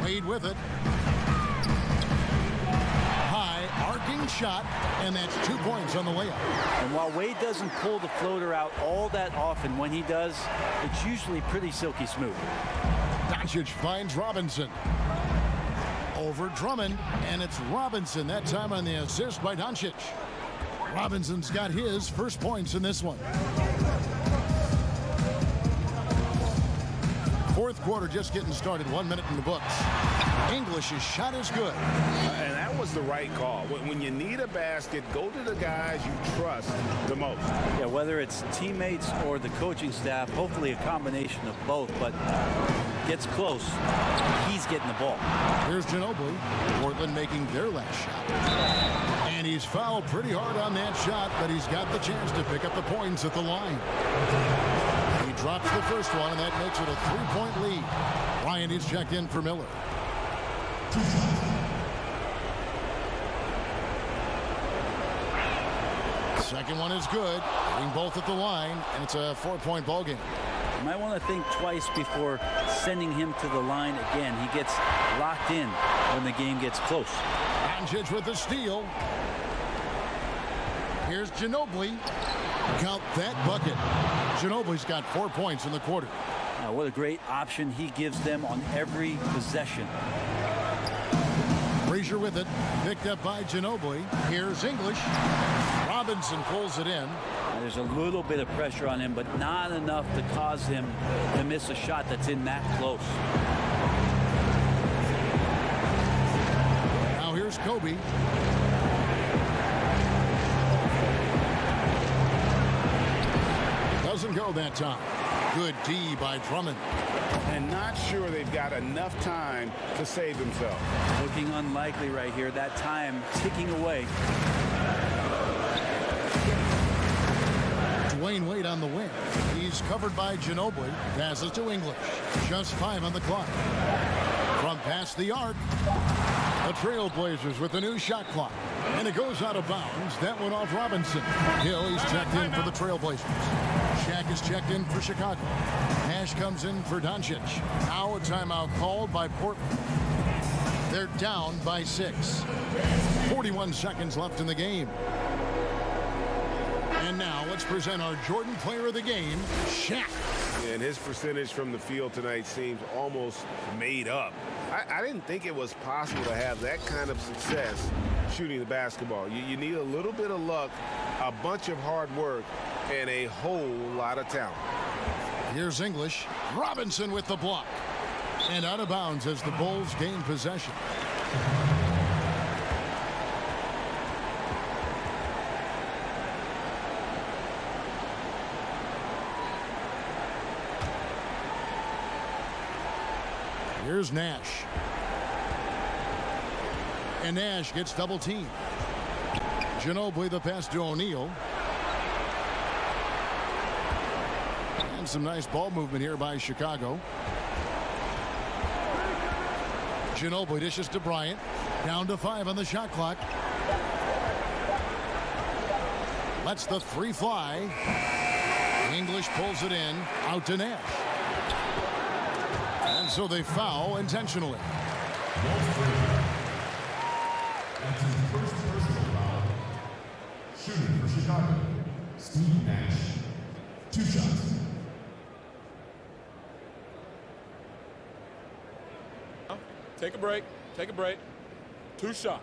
Wade with it. Arcing shot, and that's 2 points on the layup. And while Wade doesn't pull the floater out all that often, when he does, it's usually pretty silky smooth. Doncic finds Robinson. Over Drummond, and it's Robinson, that time on the assist by Doncic. Robinson's got his first points in this one. Fourth quarter just getting started, 1 minute in the books. English's shot is good. And that was the right call. When you need a basket, go to the guys you trust the most. Yeah, whether it's teammates or the coaching staff, hopefully a combination of both, but gets close, he's getting the ball. Here's Ginobili. Portland making their last shot. And he's fouled pretty hard on that shot, but he's got the chance to pick up the points at the line. He drops the first one, and that makes it a 3-point lead. Bryant is checked in for Miller. Second one is good. Hitting both at the line, and it's a 4-point ball game. You might want to think twice before sending him to the line again. He gets locked in when the game gets close. Doncic with the steal. Here's Ginobili. Count that bucket. Ginobili's got 4 points in the quarter. Now, what a great option he gives them on every possession. Frazier with it. Picked up by Ginobili. Here's English. Robinson pulls it in. Now, there's a little bit of pressure on him, but not enough to cause him to miss a shot that's in that close. Now here's Kobe. Doesn't go that time. Good D by Drummond. And not sure they've got enough time to save themselves. Looking unlikely right here. That time ticking away. Dwayne Wade on the wing. He's covered by Ginobili. Passes to English. Just 5 on the clock. From past the arc. The Trailblazers with a new shot clock. And it goes out of bounds. That went off Robinson. Hill, he's checked in for the Trailblazers. Shaq is checked in for Chicago. Nash comes in for Doncic. Now a timeout called by Portland. They're down by 6. 41 seconds left in the game. And now let's present our Jordan Player of the Game, Shaq. And his percentage from the field tonight seems almost made up. I didn't think it was possible to have that kind of success shooting the basketball. You need a little bit of luck, a bunch of hard work, and a whole lot of talent. Here's English. Robinson with the block. And out of bounds as the Bulls gain possession. Here's Nash. And Nash gets double teamed. Ginobili the pass to O'Neal. And some nice ball movement here by Chicago. Ginobili dishes to Bryant. Down to 5 on the shot clock. Lets the 3 fly. English pulls it in. Out to Nash. And so they foul intentionally. That's his first personal foul. Shooting for Chicago, Steve Nash. 2 shots. Take a break. Take a break. 2 shots.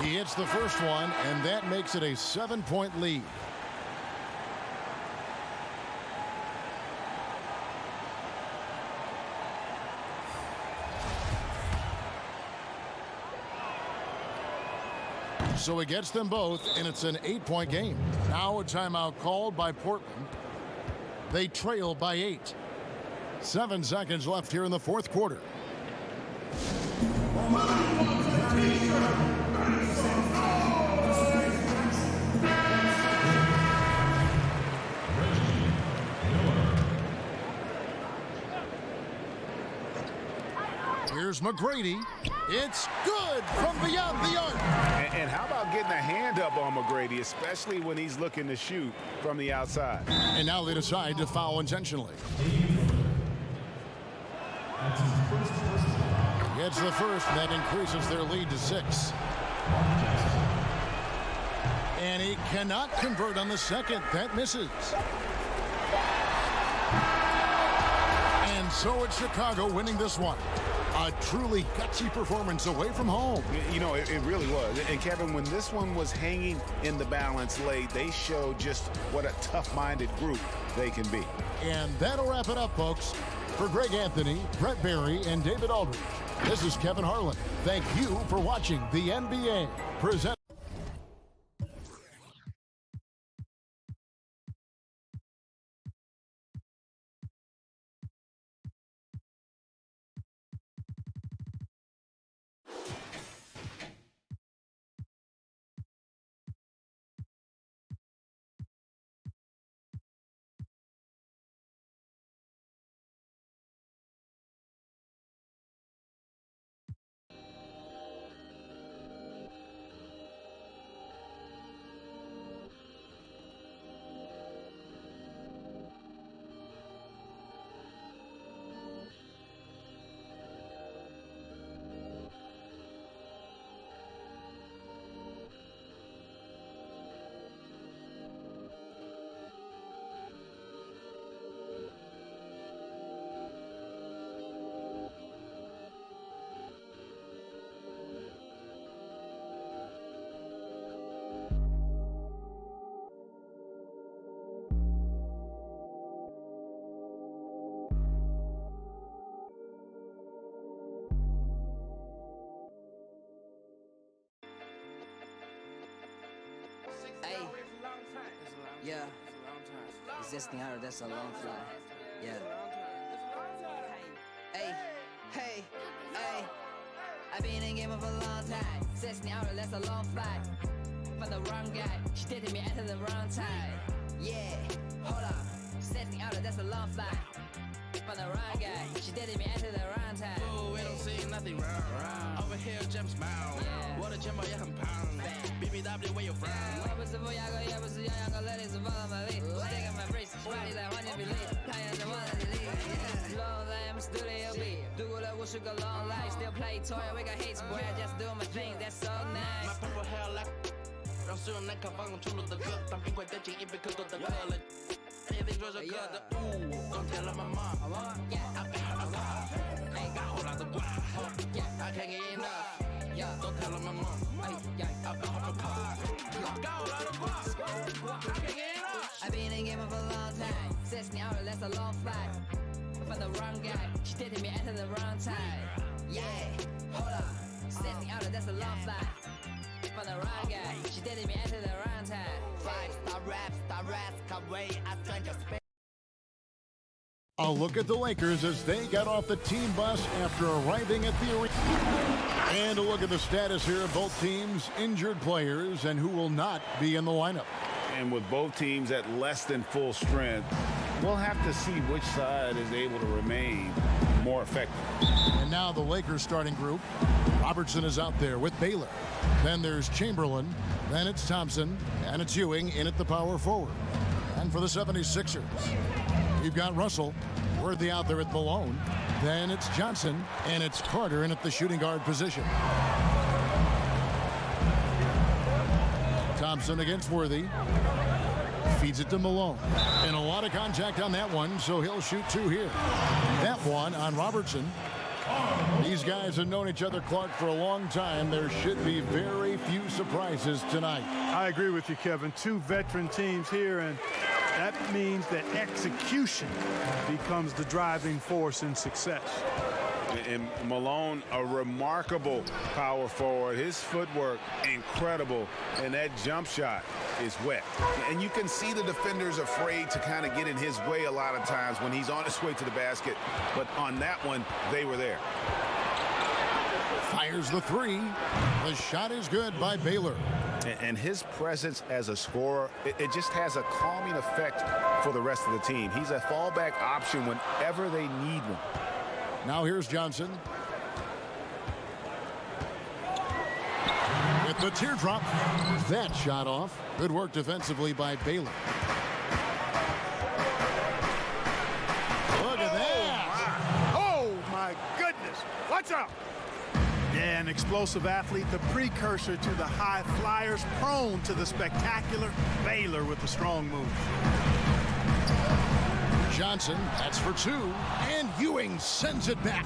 He hits the first one, and that makes it a 7-point lead. So he gets them both, and it's an 8-point game. Now a timeout called by Portland. They trail by 8. 7 seconds left here in the fourth quarter. Here's McGrady. It's good from beyond the arc. And how about getting a hand up on McGrady, especially when he's looking to shoot from the outside. And now they decide to foul intentionally. Gets the first, that increases their lead to 6. And he cannot convert on the second. That misses. And so it's Chicago winning this one. A truly gutsy performance away from home. You know, it really was. And Kevin, when this one was hanging in the balance late, they showed just what a tough-minded group they can be. And that'll wrap it up, folks. For Greg Anthony, Brett Barry, and David Aldridge, this is Kevin Harlan. Thank you for watching the NBA present. Hey, yeah, it's just the honor, that's a long fly. Yeah. Hey, hey, hey, I've been in game for a long time. Says the honor, that's a long flight. For the wrong guy, she dated me at the wrong time. Yeah, hold up. Says the honor, that's a long flight. For the wrong guy, she dated me at the wrong time. Oh, we don't see nothing wrong. Over here, James Brown. What a jumbo, yeah, I'm pound. BBW, where you from? What was the boy, I go, yeah, was the young, I let it follow my lead. Sticking my brace, body like one, you believe. I am the one that lead. Slow them, studio beat. Do what I wish you go long life. Still play toy, we got hates, boy. I just do my thing, that's so nice. My purple hair like. 让所有男卡放出炉的歌，当冰块掉进一杯可口的可乐。Everything 做着歌的舞，Don't tell my mom. I got a whole lot of guap. I can't get enough. Don't tell my mom. I got a whole lot of guap. I can't get enough. I've been in game for a long time. Says the hour, that's a long flight. For the wrong guy, she dated me at the wrong time. Yeah, hold up. Says the hour, that's a long flight. For the wrong guy, she dated me at the wrong time. 5-star rap, come wait, I send your space. A look at the Lakers as they got off the team bus after arriving at the arena. And a look at the status here of both teams' injured players and who will not be in the lineup. And with both teams at less than full strength, we'll have to see which side is able to remain more effective. And now the Lakers starting group. Robertson is out there with Baylor. Then there's Chamberlain. Then it's Thompson. And it's Ewing in at the power forward. And for the 76ers, we've got Russell. Worthy out there at Malone. Then it's Johnson. And it's Carter in at the shooting guard position. Thompson against Worthy. Feeds it to Malone. And a lot of contact on that one, so he'll shoot 2 here. That one on Robertson. These guys have known each other, Clark, for a long time. There should be very few surprises tonight. I agree with you, Kevin. Two veteran teams here, and that means that execution becomes the driving force in success. And Malone, a remarkable power forward. His footwork, incredible. And that jump shot is wet. And you can see the defenders afraid to kind of get in his way a lot of times when he's on his way to the basket. But on that one, they were there. Fires the three. The shot is good by Baylor. And his presence as a scorer, it just has a calming effect for the rest of the team. He's a fallback option whenever they need one. Now here's Johnson. With the teardrop. That shot off. Good work defensively by Baylor. Look at that. Oh, my goodness. Watch out. Yeah, an explosive athlete, the precursor to the high flyers, prone to the spectacular. Baylor with the strong move. Johnson, that's for two, and Ewing sends it back.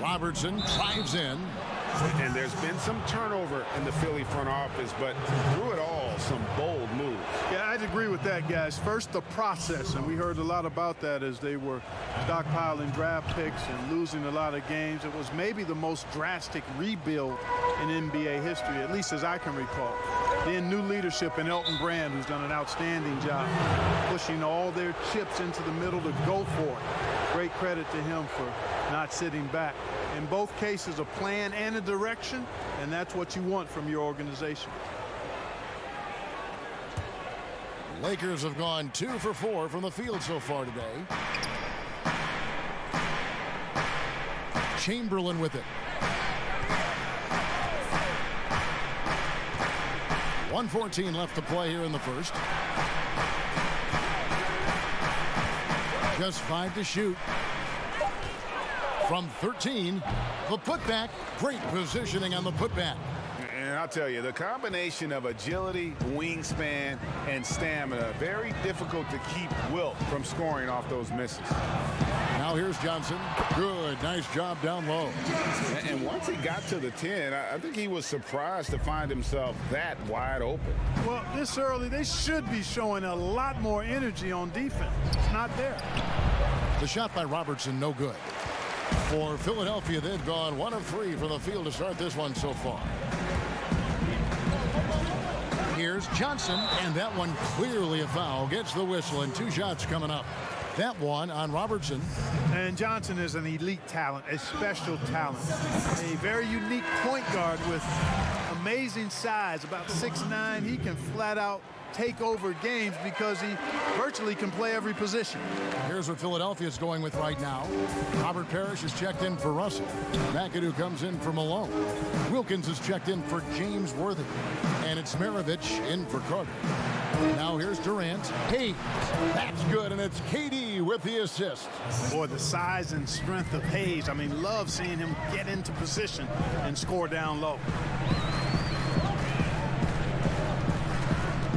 Robertson drives in. And there's been some turnover in the Philly front office, but through it all, some bold moves. Yeah, I'd agree with that, guys. First, the process, and we heard a lot about that as they were stockpiling draft picks and losing a lot of games. It was maybe the most drastic rebuild in NBA history, at least as I can recall. Then new leadership in Elton Brand, who's done an outstanding job pushing all their chips into the middle to go for it. Great credit to him for not sitting back. In both cases, a plan and a direction, and that's what you want from your organization. Lakers have gone 2 for 4 from the field so far today. Chamberlain with it. 1:14 left to play here in the first. Just 5 to shoot. From 13, the putback. Great positioning on the putback. And I'll tell you, the combination of agility, wingspan, and stamina, very difficult to keep Wilt from scoring off those misses. Now here's Johnson. Good, nice job down low. And once he got to the 10, I think he was surprised to find himself that wide open. Well, this early, they should be showing a lot more energy on defense. It's not there. The shot by Robertson, no good. For Philadelphia, they've gone 1 of 3 from the field to start this one so far. Here's Johnson, and that one clearly a foul. Gets the whistle, and 2 shots coming up. That one on Robertson. And Johnson is an elite talent, a special talent. A very unique point guard with amazing size, about 6'9". He can flat out take over games because he virtually can play every position. Here's what Philadelphia is going with right now. Robert Parrish is checked in for Russell. McAdoo comes in for Malone. Wilkins is checked in for James Worthy. And it's Maravich in for Carter. Now here's Durant. Hey, that's good, and it's KD with the assist. Boy, the size and strength of Hayes. I mean, love seeing him get into position and score down low.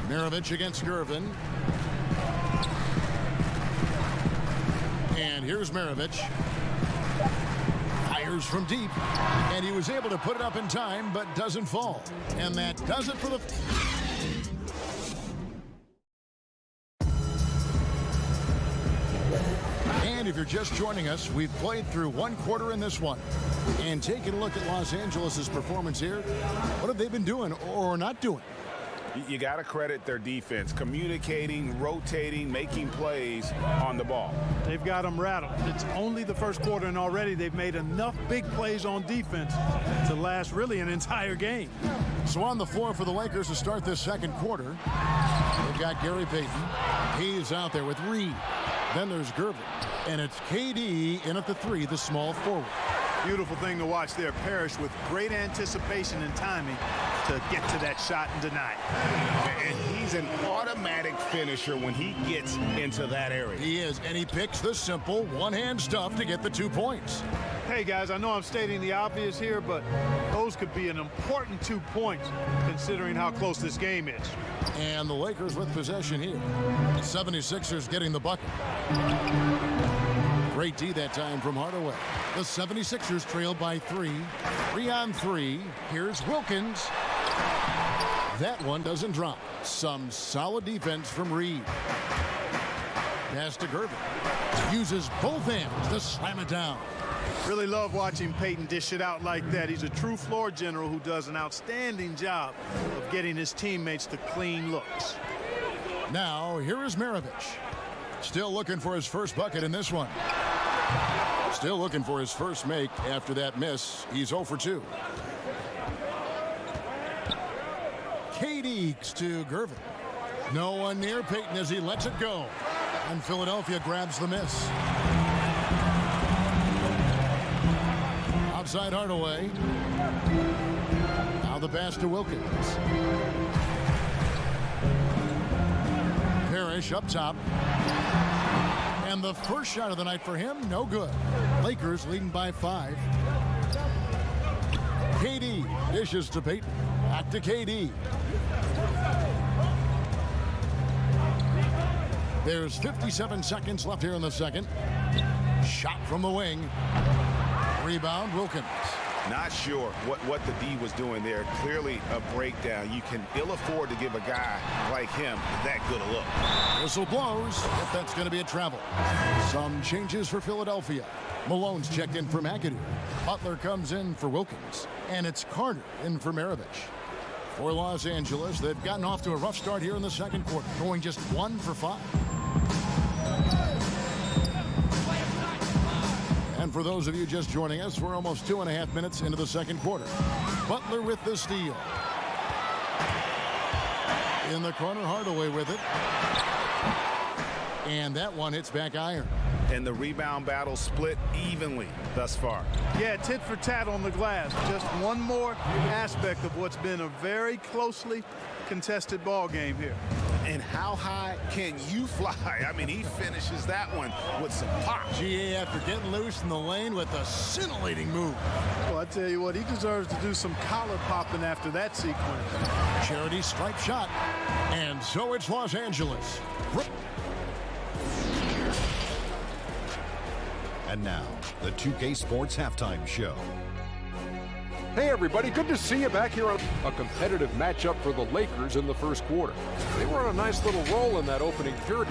Maravich against Gervin. And here's Maravich. Fires from deep. And he was able to put it up in time, but doesn't fall. And that does it for the... And if you're just joining us, we've played through 1 quarter in this one. And taking a look at Los Angeles' performance here, what have they been doing or not doing? You got to credit their defense, communicating, rotating, making plays on the ball. They've got them rattled. It's only the first quarter, and already they've made enough big plays on defense to last really an entire game. So on the floor for the Lakers to start this second quarter, they've got Gary Payton. He's out there with Reed. Then there's Gervin. And it's KD in at the 3, the small forward. Beautiful thing to watch there. Parrish with great anticipation and timing to get to that shot and deny it. And he's an automatic finisher when he gets into that area. He is, and he picks the simple one-hand stuff to get the 2 points. Hey, guys, I know I'm stating the obvious here, but those could be an important 2 points considering how close this game is. And the Lakers with possession here. The 76ers getting the bucket. Great D that time from Hardaway. The 76ers trail by 3. 3-on-3. Here's Wilkins. That one doesn't drop. Some solid defense from Reed. Pass to Gervin. Uses both hands to slam it down. Really love watching Peyton dish it out like that. He's a true floor general who does an outstanding job of getting his teammates to clean looks. Now, here is Maravich. Still looking for his first bucket in this one. Still looking for his first make after that miss. He's 0 for 2. KD to Gervin. No one near Peyton as he lets it go. And Philadelphia grabs the miss. Outside Hardaway. Now the pass to Wilkins. Parrish up top. And the first shot of the night for him, no good. Lakers leading by 5. KD dishes to Peyton. Back to KD. There's 57 seconds left here in the second. Shot from the wing. Rebound, Wilkins. Not sure what the D was doing there. Clearly a breakdown. You can ill afford to give a guy like him that good a look. Whistle blows, but that's going to be a travel. Some changes for Philadelphia. Malone's checked in for McAdoo. Butler comes in for Wilkins. And it's Carter in for Maravich. For Los Angeles, they've gotten off to a rough start here in the second quarter, going just 1 for 5. And for those of you just joining us, we're almost 2.5 minutes into the second quarter. Butler with the steal. In the corner, Hardaway with it. And that one hits back iron. And the rebound battle split evenly thus far. Yeah, tit for tat on the glass. Just one more aspect of what's been a very closely contested ball game here. And how high can you fly? I mean, he finishes that one with some pop. GA after getting loose in the lane with a scintillating move. Well, I tell you what, he deserves to do some collar popping after that sequence. Charity stripe shot. And so it's Los Angeles. And now, the 2K Sports Halftime Show. Hey everybody, good to see you back here on a competitive matchup for the Lakers in the first quarter. They were on a nice little roll in that opening period.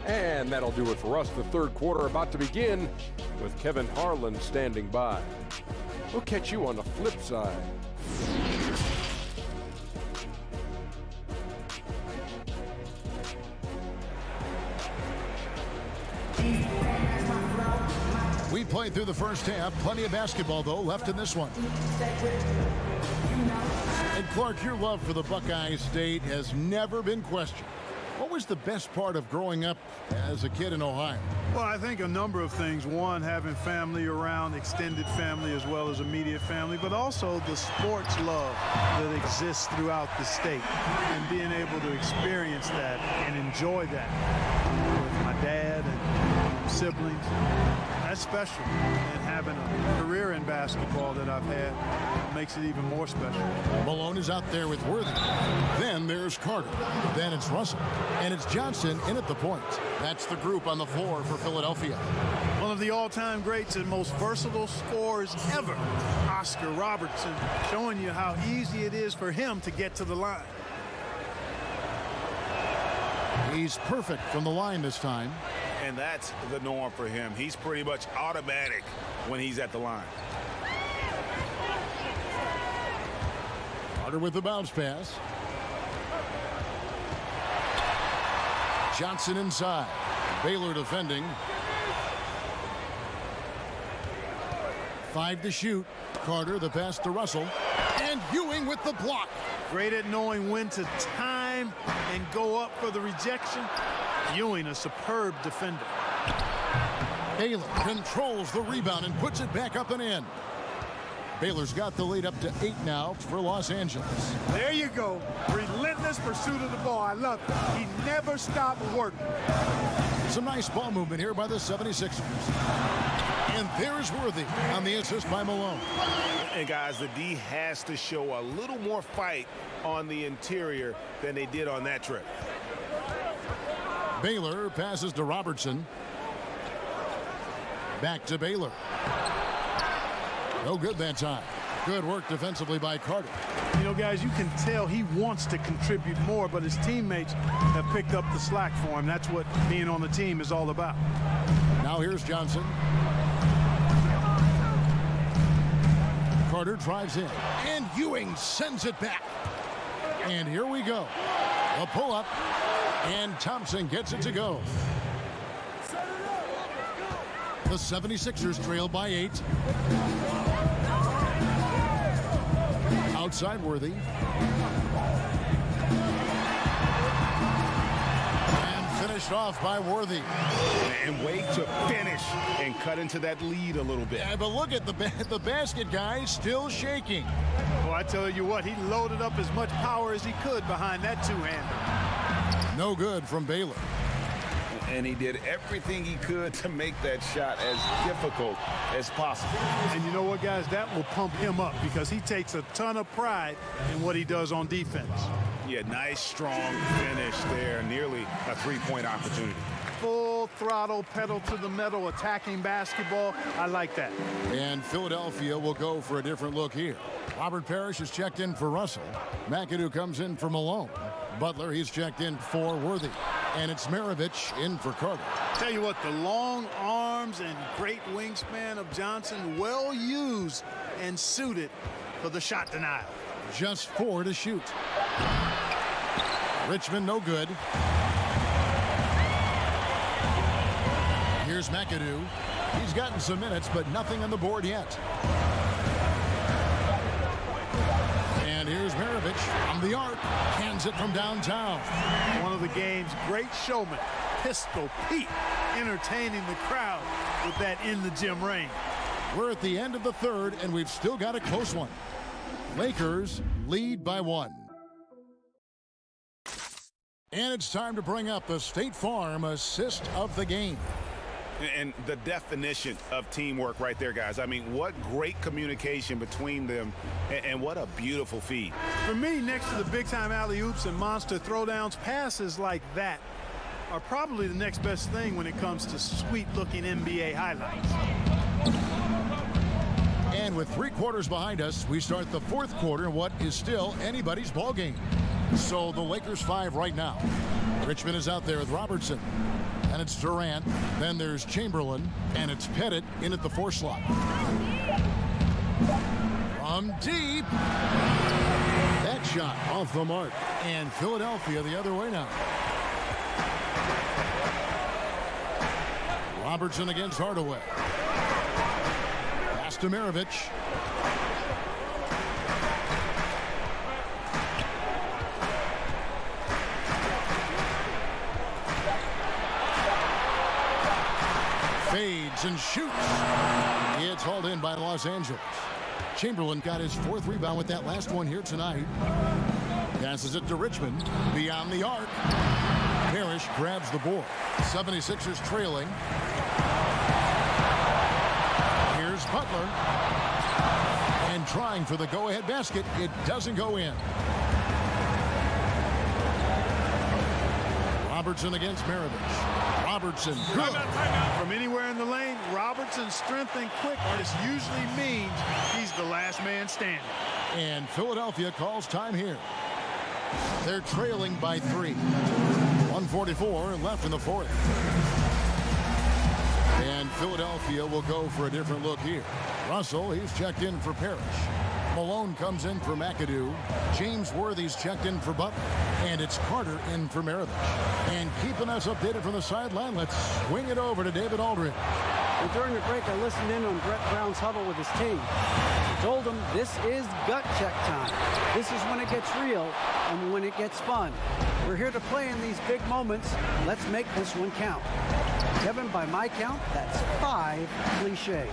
And that'll do it for us. The third quarter about to begin with Kevin Harlan standing by. We'll catch you on the flip side. We played through the first half. Plenty of basketball, though, left in this one. And Clark, your love for the Buckeye State has never been questioned. What was the best part of growing up as a kid in Ohio? Well, I think a number of things. One, having family around, extended family as well as immediate family, but also the sports love that exists throughout the state and being able to experience that and enjoy that with my dad and siblings. That's special. And having a career in basketball that I've had makes it even more special. Malone is out there with Worthy. Then there's Carter. Then it's Russell. And it's Johnson in at the point. That's the group on the floor for Philadelphia. One of the all-time greats and most versatile scorers ever, Oscar Robertson, showing you how easy it is for him to get to the line. He's perfect from the line this time. And that's the norm for him. He's pretty much automatic when he's at the line. Carter with the bounce pass. Johnson inside. Baylor defending. 5 to shoot. Carter, the pass to Russell. And Ewing with the block. Great at knowing when to time and go up for the rejection. Ewing, a superb defender. Baylor controls the rebound and puts it back up and in. Baylor's got the lead up to 8 now for Los Angeles. There you go. Relentless pursuit of the ball. I love it. He never stopped working. Some nice ball movement here by the 76ers. And there's Worthy on the assist by Malone. And guys, the D has to show a little more fight on the interior than they did on that trip. Baylor passes to Robertson. Back to Baylor. No good that time. Good work defensively by Carter. You know, guys, you can tell he wants to contribute more, but his teammates have picked up the slack for him. That's what being on the team is all about. Now here's Johnson. Carter drives in, and Ewing sends it back. And here we go. A pull-up, and Thompson gets it to go. The 76ers trail by 8. Outside Worthy. And finished off by Worthy. And wait to finish and cut into that lead a little bit. Yeah, but look at the basket guy still shaking. Well, I tell you what, he loaded up as much power as he could behind that two-hander. No good from Baylor. And he did everything he could to make that shot as difficult as possible. And you know what, guys? That will pump him up because he takes a ton of pride in what he does on defense. Yeah, nice, strong finish there. Nearly a three-point opportunity. Full throttle, pedal to the metal, attacking basketball. I like that. And Philadelphia will go for a different look here. Robert Parrish is checked in for Russell. McAdoo comes in for Malone. Butler, he's checked in for Worthy. And it's Maravich in for Carter. Tell you what, the long arms and great wingspan of Johnson, well used and suited for the shot denial. Just 4 to shoot. Richmond, no good. Here's McAdoo. He's gotten some minutes, but nothing on the board yet. And here's Maravich from the arc. Cans it from downtown. One of the game's great showmen, Pistol Pete, entertaining the crowd with that in-the-gym rain. We're at the end of the third, and we've still got a close one. Lakers lead by 1. And it's time to bring up the State Farm assist of the game. And the definition of teamwork right there, guys. I mean, what great communication between them, and what a beautiful feed. For me, next to the big-time alley-oops and monster throwdowns, passes like that are probably the next best thing when it comes to sweet-looking NBA highlights. And with 3 quarters behind us, we start the 4th quarter in what is still anybody's ball game. So the Lakers 5 right now. Richmond is out there with Robertson. And it's Durant. Then there's Chamberlain. And it's Pettit in at the 4 slot. From deep. That shot off the mark. And Philadelphia the other way now. Robertson against Hardaway. Pass to Maravich. Fades and shoots. It's hauled in by Los Angeles. Chamberlain got his 4th rebound with that last one here tonight. Passes it to Richmond. Beyond the arc. Parrish grabs the board. 76ers trailing. Here's Butler. And trying for the go-ahead basket. It doesn't go in. Robertson against Maravich. Robertson, good. From anywhere in the lane, Robertson's strength and quickness usually means he's the last man standing. And Philadelphia calls time here. They're trailing by 3. 1:44 left in the 4th. And Philadelphia will go for a different look here. Russell, he's checked in for Parrish. Malone comes in for McAdoo. James Worthy's checked in for Butler. And it's Carter in for Maravich. And keeping us updated from the sideline, let's swing it over to David Aldridge. Well, during the break, I listened in on Brett Brown's huddle with his team. He told them this is gut check time. This is when it gets real and when it gets fun. We're here to play in these big moments. Let's make this one count. Kevin, by my count, that's 5 cliches.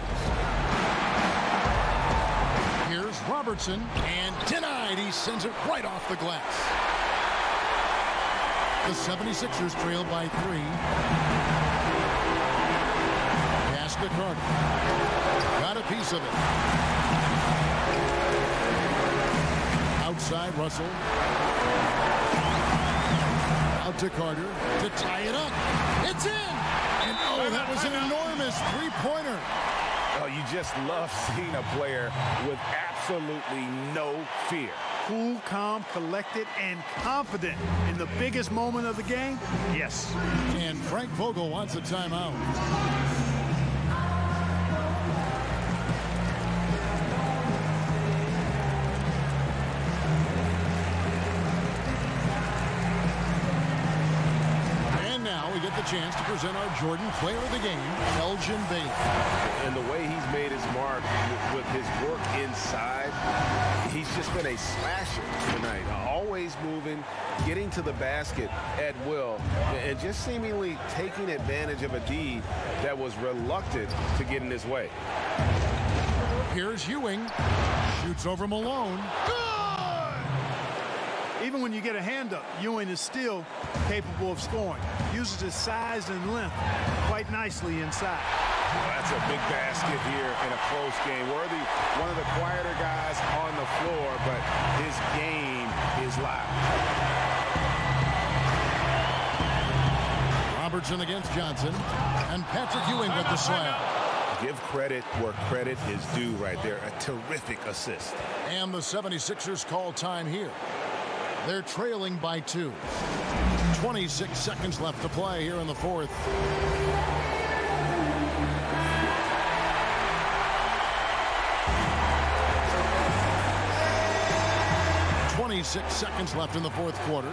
Here's Robertson, and denied. He sends it right off the glass. The 76ers trail by 3. Pass to Carter. Got a piece of it. Outside Russell. Out to Carter to tie it up. It's in! And oh, that was an enormous Infamous three-pointer. Oh, you just love seeing a player with absolutely no fear. Cool, calm, collected, and confident in the biggest moment of the game? Yes. And Frank Vogel wants a timeout. And now we get the chance to present our Jordan Player of the Game, Elgin Baylor. And the way he's made his mark with his work inside, he's just been a slasher tonight. Always moving, getting to the basket at will, and just seemingly taking advantage of a D that was reluctant to get in his way. Here's Ewing. Shoots over Malone. Even when you get a hand up, Ewing is still capable of scoring. Uses his size and length quite nicely inside. Well, that's a big basket here in a close game. Worthy, one of the quieter guys on the floor, but his game is loud. Robertson against Johnson, and Patrick Ewing with the slam. Give credit where credit is due right there. A terrific assist. And the 76ers call time here. They're trailing by 2. 26 seconds left to play here in the fourth. .26 seconds left in the fourth quarter.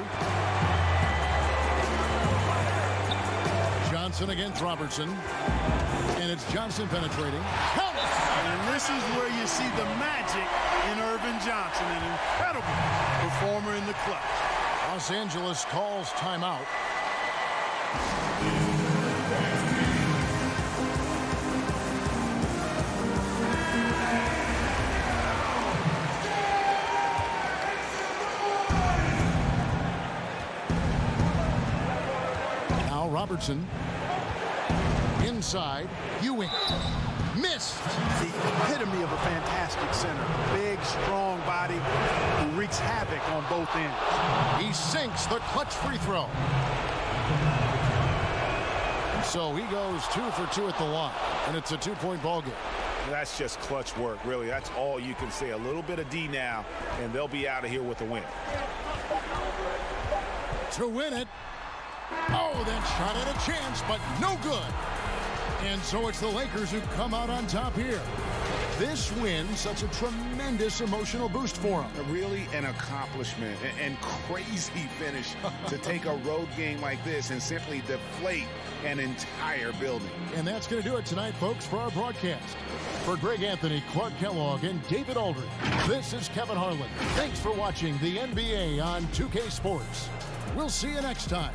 Johnson against Robertson. And it's Johnson penetrating. And this is where you see the magic in Irvin Johnson, an incredible performer in the clutch. Los Angeles calls timeout. Now Robertson. Inside, Ewing. Missed. The epitome of a fantastic center. Big, strong body who wreaks havoc on both ends. He sinks the clutch free throw. And so he goes 2 for 2 at the line, and it's a 2-point ball game. That's just clutch work, really. That's all you can say. A little bit of D now, and they'll be out of here with a win. To win it. Oh, that shot had a chance, but no good. And so it's the Lakers who come out on top here. This win, such a tremendous emotional boost for them. Really an accomplishment and crazy finish to take a road game like this and simply deflate an entire building. And that's going to do it tonight, folks, for our broadcast. For Greg Anthony, Clark Kellogg, and David Aldridge, this is Kevin Harlan. Thanks for watching the NBA on 2K Sports. We'll see you next time.